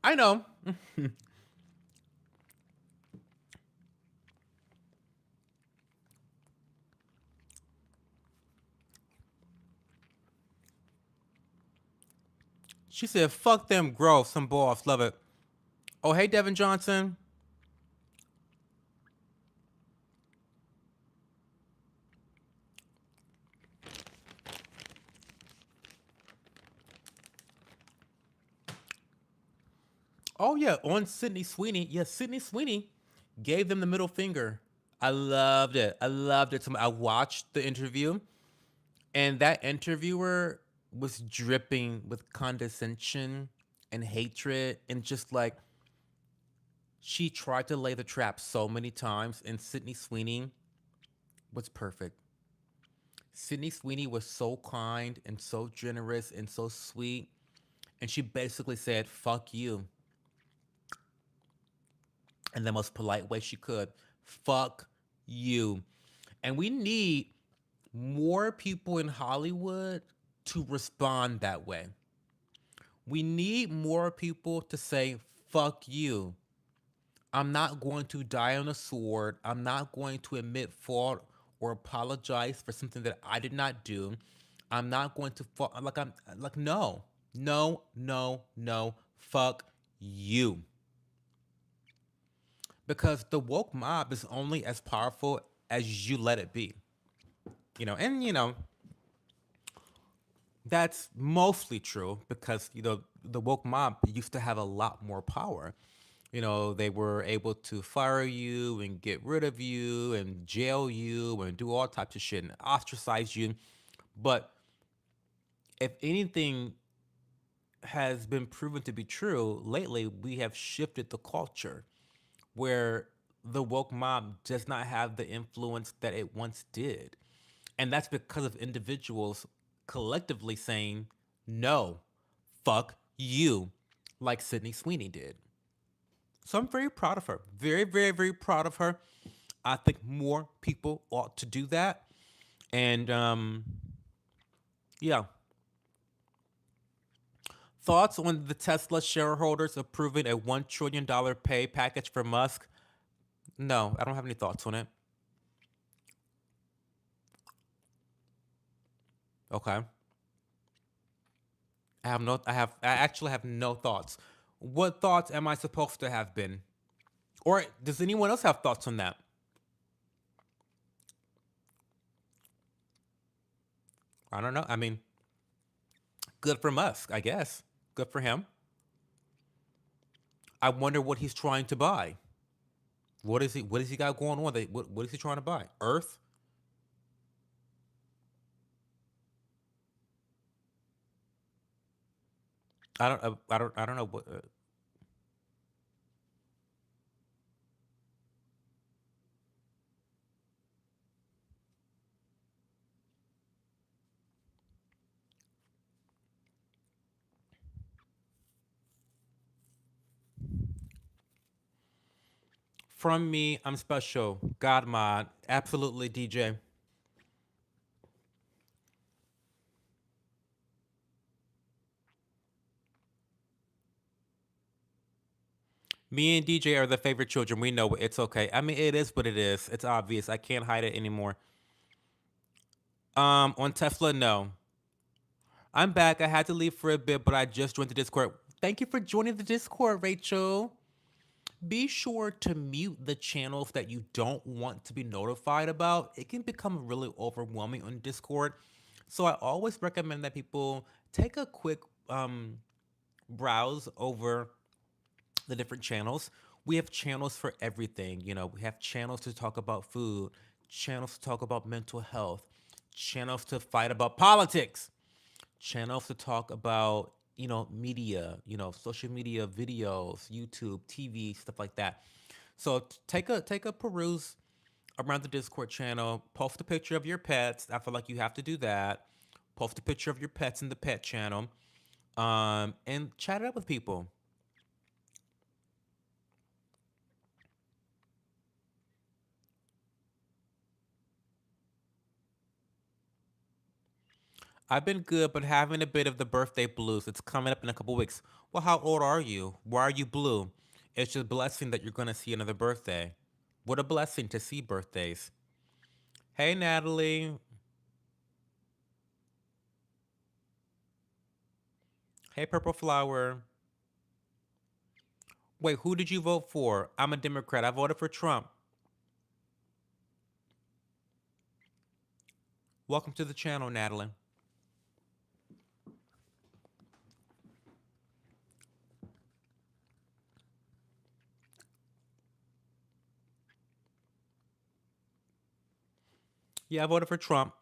Speaker 1: I know. She said, "Fuck them, grow some balls, love it." Oh, hey, Devin Johnson. Oh yeah, on Sydney Sweeney. Yes, Sydney Sweeney gave them the middle finger. I loved it. I loved it. I watched the interview, and that interviewer was dripping with condescension and hatred, and just like she tried to lay the trap so many times, and Sydney Sweeney was perfect. Sydney Sweeney was so kind and so generous and so sweet, and she basically said, "Fuck you," in the most polite way she could. Fuck you. And we need more people in Hollywood to respond that way. We need more people to say, fuck you. I'm not going to die on a sword. I'm not going to admit fault or apologize for something that I did not do. I'm not going to no. No, no, no. Fuck you. Because the woke mob is only as powerful as you let it be. And that's mostly true because the woke mob used to have a lot more power. They were able to fire you and get rid of you and jail you and do all types of shit and ostracize you. But if anything has been proven to be true lately, we have shifted the culture where the woke mob does not have the influence that it once did. And that's because of individuals collectively saying, no, fuck you, like Sydney Sweeney did. So I'm very proud of her. Very, very, very proud of her. I think more people ought to do that. And yeah. Thoughts on the Tesla shareholders approving a $1 trillion pay package for Musk? No, I don't have any thoughts on it. Okay. I actually have no thoughts. What thoughts am I supposed to have been? Or does anyone else have thoughts on that? I don't know. I mean, good for Musk, I guess. Good for him. I wonder what he's trying to buy. What is he got going on? What is he trying to buy? Earth? I don't know what from me, I'm special. God mod. Absolutely DJ. Me and DJ are the favorite children. We know it. It's okay. I mean, it is what it is. It's obvious. I can't hide it anymore. On Tesla, no. I'm back. I had to leave for a bit, but I just joined the Discord. Thank you for joining the Discord, Rachel. Be sure to mute the channels that you don't want to be notified about. It can become really overwhelming on Discord. So I always recommend that people take a quick browse over the different channels. We have channels for everything. We have channels to talk about food, channels to talk about mental health, channels to fight about politics, channels to talk about media, social media, videos, YouTube, TV, stuff like that. So take a peruse around the Discord channel. Post a picture of your pets. I feel like you have to do that. Post a picture of your pets in the pet channel, and chat it up with people. I've been good, but having a bit of the birthday blues. It's coming up in a couple weeks. Well, how old are you? Why are you blue? It's just a blessing that you're going to see another birthday. What a blessing to see birthdays. Hey, Natalie. Hey, Purple Flower. Wait, who did you vote for? I'm a Democrat. I voted for Trump. Welcome to the channel, Natalie. Yeah, I voted for Trump.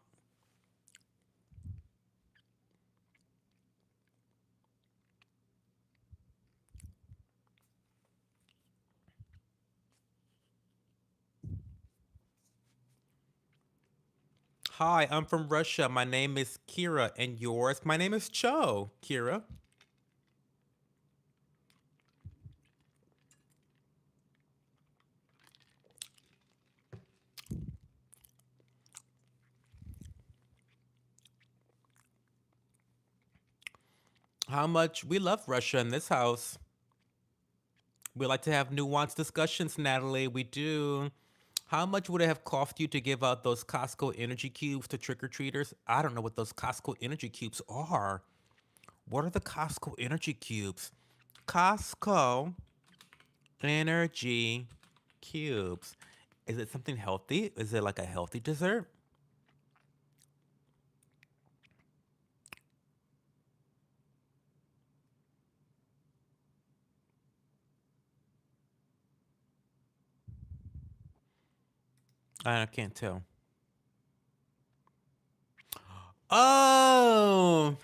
Speaker 1: Hi, I'm from Russia. My name is Kira, and yours? My name is Cho. Kira. How much we love Russia in this house. We like to have nuanced discussions, Natalie. We do. How much would it have cost you to give out those Costco energy cubes to trick or treaters? I don't know what those Costco energy cubes are. What are the Costco energy cubes? Costco energy cubes. Is it something healthy? Is it like a healthy dessert? I can't tell. Oh,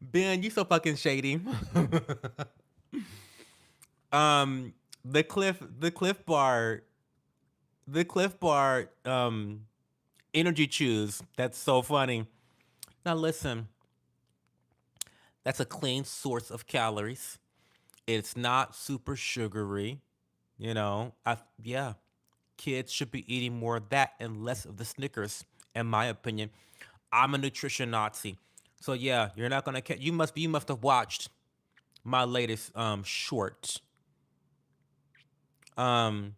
Speaker 1: Ben, you so fucking shady. um, the the Cliff Bar, energy chews. That's so funny. Now listen, that's a clean source of calories. It's not super sugary. Yeah, kids should be eating more of that and less of the Snickers. In my opinion, I'm a nutrition Nazi. So yeah, you're not gonna. You must have watched my latest short. Um,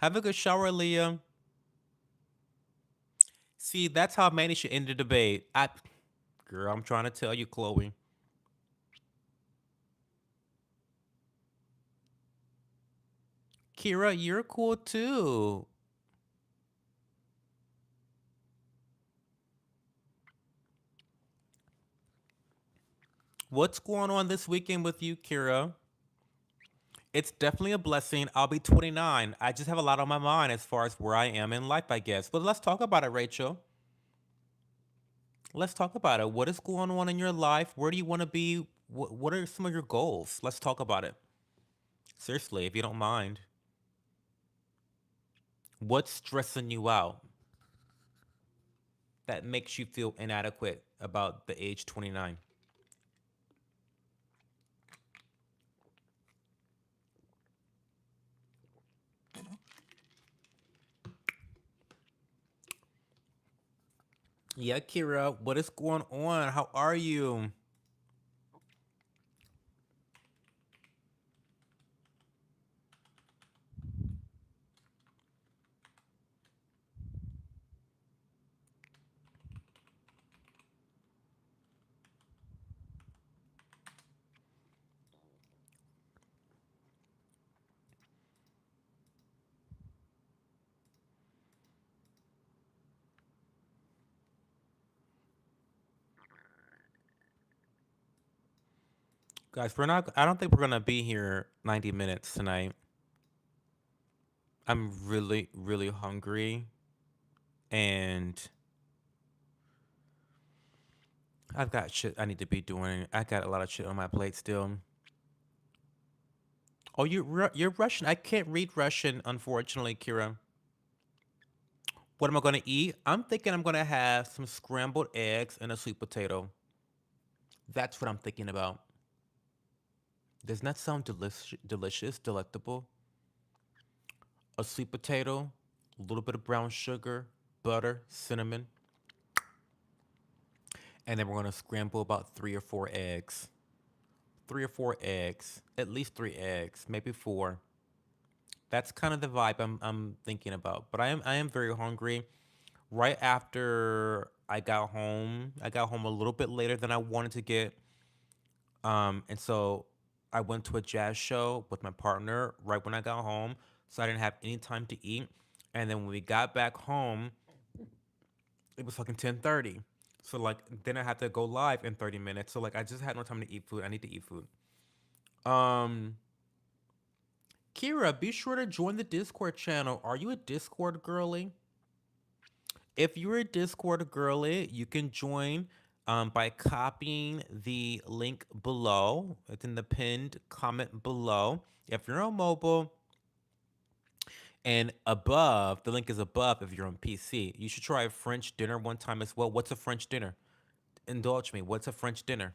Speaker 1: have a good shower, Leah. See, that's how Manny should end the debate. Girl, I'm trying to tell you, Chloe. Kira, you're cool too. What's going on this weekend with you, Kira? It's definitely a blessing. I'll be 29. I just have a lot on my mind as far as where I am in life, I guess. But let's talk about it, Rachel. Let's talk about it. What is going on in your life? Where do you want to be? What are some of your goals? Let's talk about it. Seriously, if you don't mind. What's stressing you out that makes you feel inadequate about the age 29? Yeah, Kira, what is going on? How are you? Guys, I don't think we're going to be here 90 minutes tonight. I'm really, really hungry. And I've got shit I need to be doing. I got a lot of shit on my plate still. Oh, you're Russian. I can't read Russian, unfortunately, Kira. What am I gonna eat? I'm thinking I'm gonna have some scrambled eggs and a sweet potato. That's what I'm thinking about. Doesn't that sound delicious, delectable? A sweet potato, a little bit of brown sugar, butter, cinnamon, and then we're gonna scramble about 3 or 4 eggs. 3 or 4 eggs, at least 3 eggs, maybe four. That's kind of the vibe I'm thinking about. But I am very hungry. Right after I got home a little bit later than I wanted to get. And so I went to a jazz show with my partner right when I got home. So I didn't have any time to eat. And then when we got back home, it was fucking 10:30. So like then I had to go live in 30 minutes. So like I just had no time to eat food. I need to eat food. Um Kira, be sure to join the Discord channel. Are you a Discord girly? If you're a Discord girly, you can join by copying the link below. It's in the pinned comment below. If you're on mobile and above, the link is above if you're on PC. You should try a French dinner one time as well. What's a French dinner? Indulge me. What's a French dinner?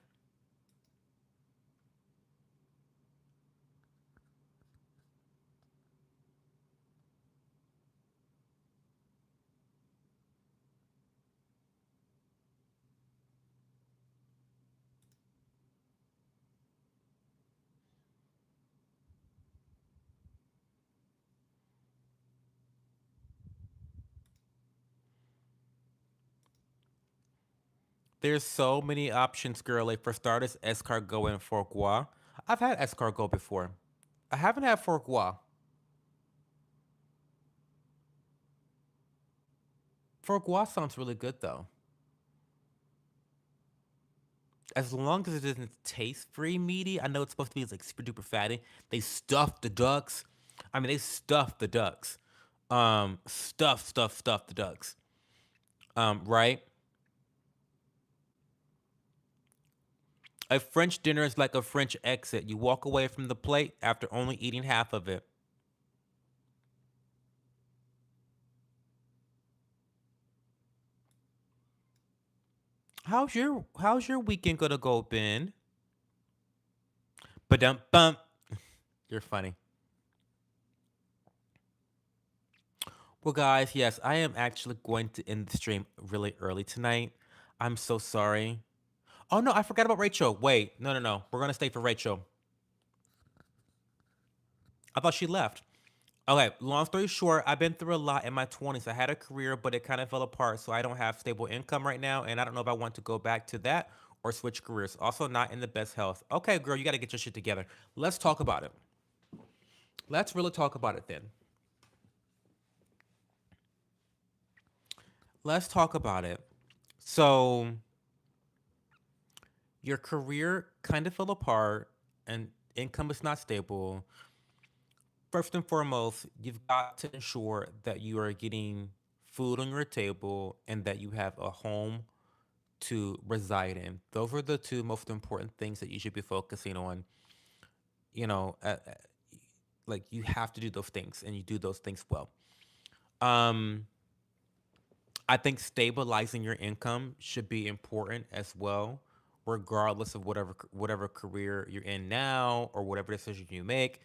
Speaker 1: There's so many options, girly. For starters, escargot and fourgois. I've had escargot before. I haven't had fourgois. Fourgois sounds really good though. As long as it doesn't taste very meaty. I know it's supposed to be like super duper fatty. They stuff the ducks. I mean, they stuff the ducks. Stuff the ducks. Right? A French dinner is like a French exit. You walk away from the plate after only eating half of it. How's your weekend gonna go, Ben? But bump. You're funny. Well, guys, yes, I am actually going to end the stream really early tonight. I'm so sorry. Oh no, I forgot about Rachel. Wait, no. We're gonna stay for Rachel. I thought she left. Okay, long story short, I've been through a lot in my 20s. I had a career, but it kind of fell apart, so I don't have stable income right now, and I don't know if I want to go back to that or switch careers. Also, not in the best health. Okay, girl, you got to get your shit together. Let's talk about it. Let's really talk about it then. Let's talk about it. So, your career kind of fell apart, and income is not stable. First and foremost, you've got to ensure that you are getting food on your table and that you have a home to reside in. Those are the two most important things that you should be focusing on. You know, like you have to do those things and you do those things well. Um, I think stabilizing your income should be important as well, regardless of whatever career you're in now or whatever decision you make.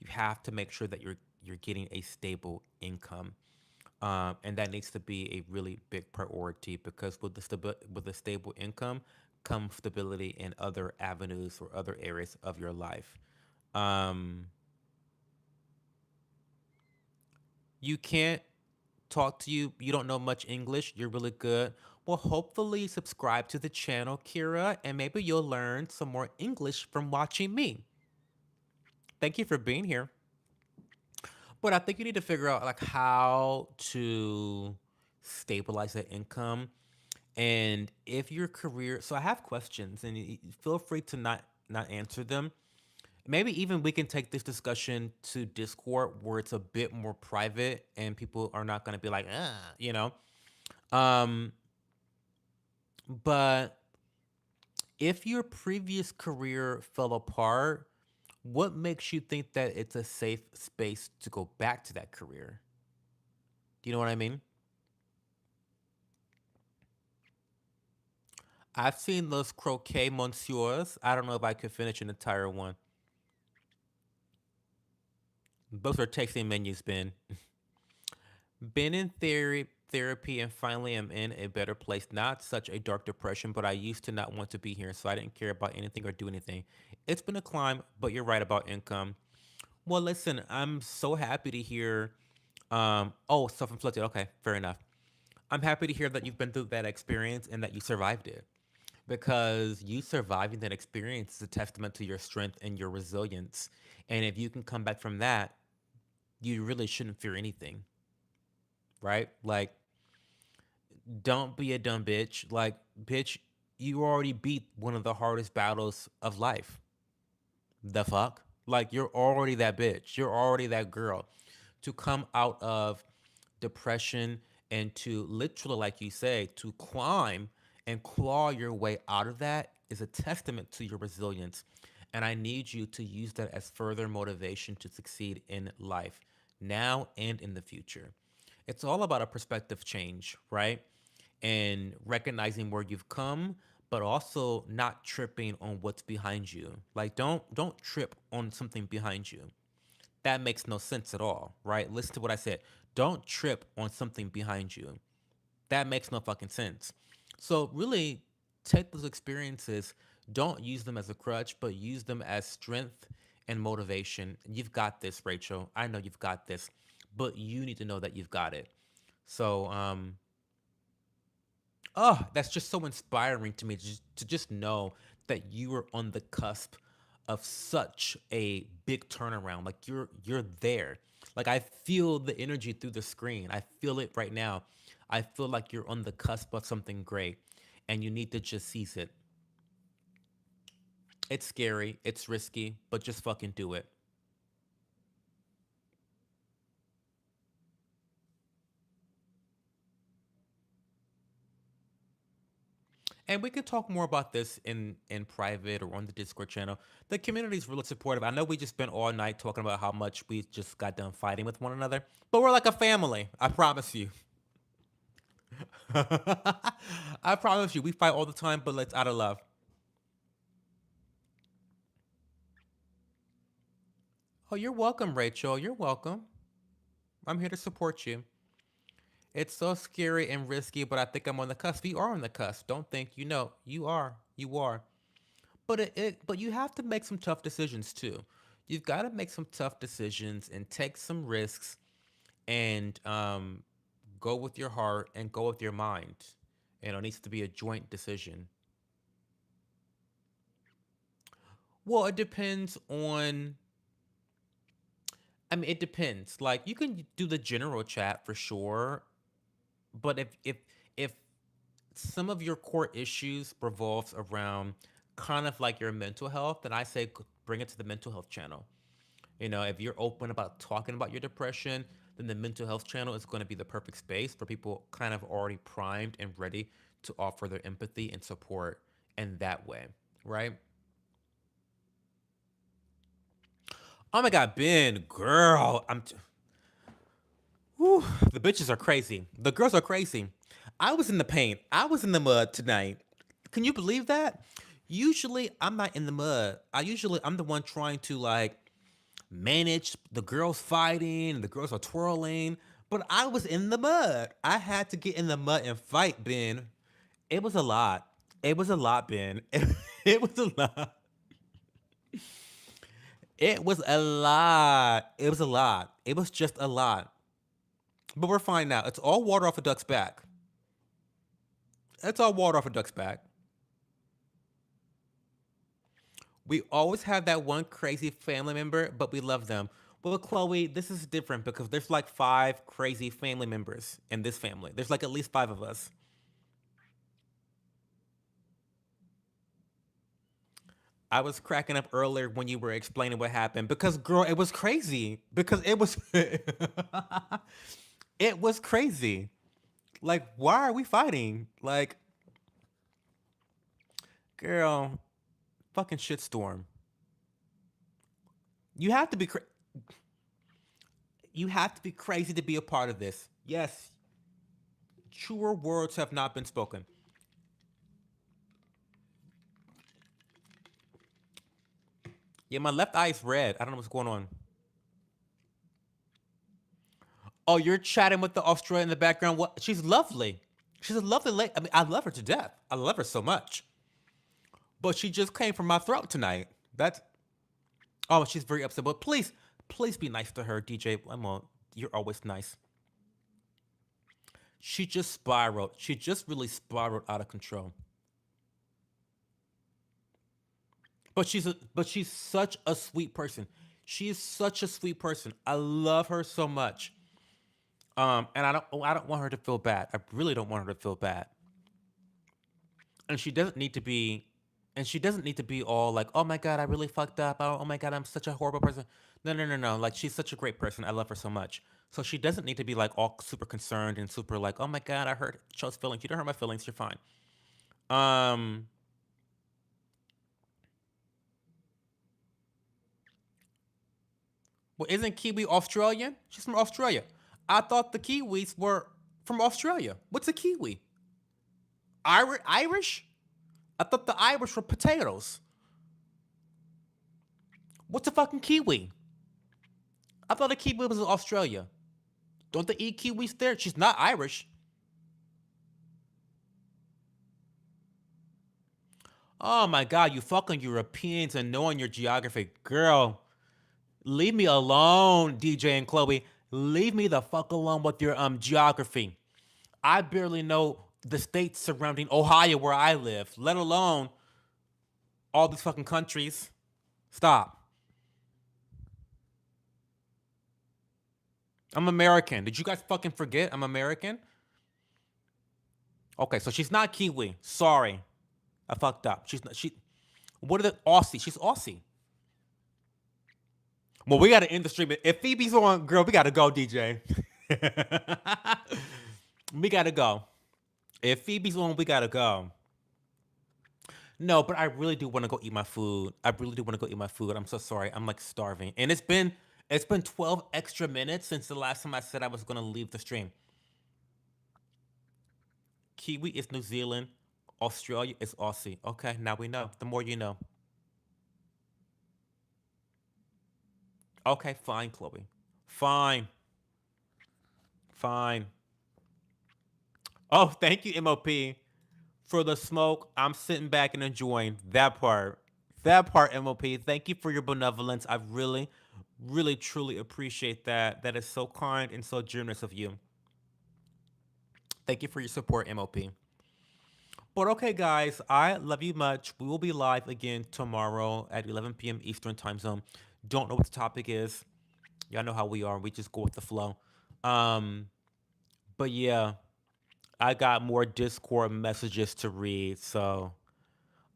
Speaker 1: You have to make sure that you're getting a stable income. And that needs to be a really big priority because with a stable income comes stability in other avenues or other areas of your life. Um, you can't talk to you. You don't know much English. You're really good. Well, hopefully subscribe to the channel, Kira, and maybe you'll learn some more English from watching me. Thank you for being here. But I think you need to figure out like how to stabilize that income. And if your career, so I have questions, and feel free to not answer them. Maybe even we can take this discussion to Discord where it's a bit more private and people are not going to be like, you know. Um, but if your previous career fell apart, what makes you think that it's a safe space to go back to that career? Do you know what I mean? I've seen those croquet monsieurs. I don't know if I could finish an entire one. Those are tasting menus, Ben. Been in therapy and finally am in a better place. Not such a dark depression, but I used to not want to be here, so I didn't care about anything or do anything. It's been a climb, but you're right about income. Well, listen, I'm so happy to hear. Oh, self-inflicted. Okay, fair enough. I'm happy to hear that you've been through that experience and that you survived it, because you surviving that experience is a testament to your strength and your resilience. And if you can come back from that, you really shouldn't fear anything, right? Like, don't be a dumb bitch. Like, bitch, you already beat one of the hardest battles of life. The fuck? Like, you're already that bitch. You're already that girl. To come out of depression and to literally, like you say, to climb and claw your way out of that is a testament to your resilience. And I need you to use that as further motivation to succeed in life now and in the future. It's all about a perspective change, right? And recognizing where you've come, but also not tripping on what's behind you. Like, don't trip on something behind you. That makes no sense at all, right? Listen to what I said. Don't trip on something behind you. That makes no fucking sense. So really take those experiences, don't use them as a crutch, but use them as strength and motivation. You've got this, Rachel. I know you've got this, but you need to know that you've got it. So, oh, that's just so inspiring to me to just know that you are on the cusp of such a big turnaround. Like, you're there. Like, I feel the energy through the screen. I feel it right now. I feel like you're on the cusp of something great, and you need to just seize it. It's scary, it's risky, but just fucking do it. And we could talk more about this in private or on the Discord channel. The community is really supportive. I know we just spent all night talking about how much we just got done fighting with one another, but we're like a family. I promise you. I promise you, we fight all the time, but it's out of love. Oh, you're welcome, Rachel. You're welcome. I'm here to support you. It's so scary and risky, but I think I'm on the cusp. You are on the cusp. Don't think you know. You are. You are. But you have to make some tough decisions too. You've got to make some tough decisions and take some risks and go with your heart and go with your mind. And it needs to be a joint decision. Well, it depends on. I mean, it depends. Like, you can do the general chat for sure, but if some of your core issues revolves around kind of like your mental health, then I say bring it to the mental health channel. You know, if you're open about talking about your depression, then the mental health channel is going to be the perfect space for people kind of already primed and ready to offer their empathy and support in that way, right? Oh my God, Ben, girl, whew, the bitches are crazy. The girls are crazy. I was in the paint. I was in the mud tonight. Can you believe that? Usually, I'm not in the mud. I'm the one trying to like manage the girls fighting, the girls are twirling, but I was in the mud. I had to get in the mud and fight, Ben. It was a lot. It was a lot, Ben. It was a lot. It was a lot. It was a lot. It was just a lot. But we're fine now. It's all water off a duck's back. It's all water off a duck's back. We always have that one crazy family member, but we love them. Well, Chloe, this is different because there's like five crazy family members in this family. There's like at least five of us. I was cracking up earlier when you were explaining what happened because, girl, it was crazy. Because it was, it was crazy. Like, why are we fighting? Like, girl, fucking shitstorm. You have to be, you have to be crazy to be a part of this. Yes, truer words have not been spoken. Yeah, my left eye is red. I don't know what's going on. Oh, you're chatting with the Australian in the background. What? She's lovely. She's a lovely lady. I mean, I love her to death. I love her so much. But she just came from my throat tonight. That's oh, she's very upset. But please, please be nice to her, DJ. You're always nice. She just spiraled. She just really spiraled out of control. But she's such a sweet person. She is such a sweet person. I love her so much. And I don't want her to feel bad. I really don't want her to feel bad. And she doesn't need to be and she doesn't need to be all like, "Oh my god, I really fucked up. Oh my god, I'm such a horrible person." No, no, no, no. Like she's such a great person. I love her so much. So she doesn't need to be like all super concerned and super like, "Oh my god, I hurt Cho's feelings." You don't hurt my feelings. You're fine. Um, well, isn't Kiwi Australian? She's from Australia. I thought the Kiwis were from Australia. What's a Kiwi? Irish? I thought the Irish were potatoes. What's a fucking Kiwi? I thought a Kiwi was in Australia. Don't they eat Kiwis there? She's not Irish. Oh my god, you fucking Europeans and knowing your geography. Girl, leave me alone, DJ and Chloe. Leave me the fuck alone with your geography. I barely know the states surrounding Ohio where I live, let alone all these fucking countries. Stop. I'm American. Did you guys fucking forget I'm American? Okay, so she's not Kiwi. Sorry. I fucked up. She's not she what are the Aussie? She's Aussie. Well, we gotta end the stream. If Phoebe's on, girl, we gotta go, DJ. We gotta go. If Phoebe's on, we gotta go. No, but I really do want to go eat my food. I really do want to go eat my food. I'm so sorry. I'm like starving, and it's been 12 extra minutes since the last time I said I was gonna leave the stream. Kiwi is New Zealand. Australia is Aussie. Okay, now we know. The more you know. Okay, fine, Chloe. Fine, fine. Oh, thank you, MOP, for the smoke. I'm sitting back and enjoying that part. That part, MOP. Thank you for your benevolence. I really, really, truly appreciate that. That is so kind and so generous of you. Thank you for your support, MOP. But okay, guys, I love you much. We will be live again tomorrow at 11 p.m. Eastern Time Zone. Don't know what the topic is. Y'all know how we are. We just go with the flow. Um, but yeah, I got more Discord messages to read, so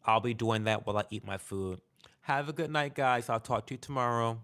Speaker 1: I'll be doing that while I eat my food. Have a good night, guys. I'll talk to you tomorrow.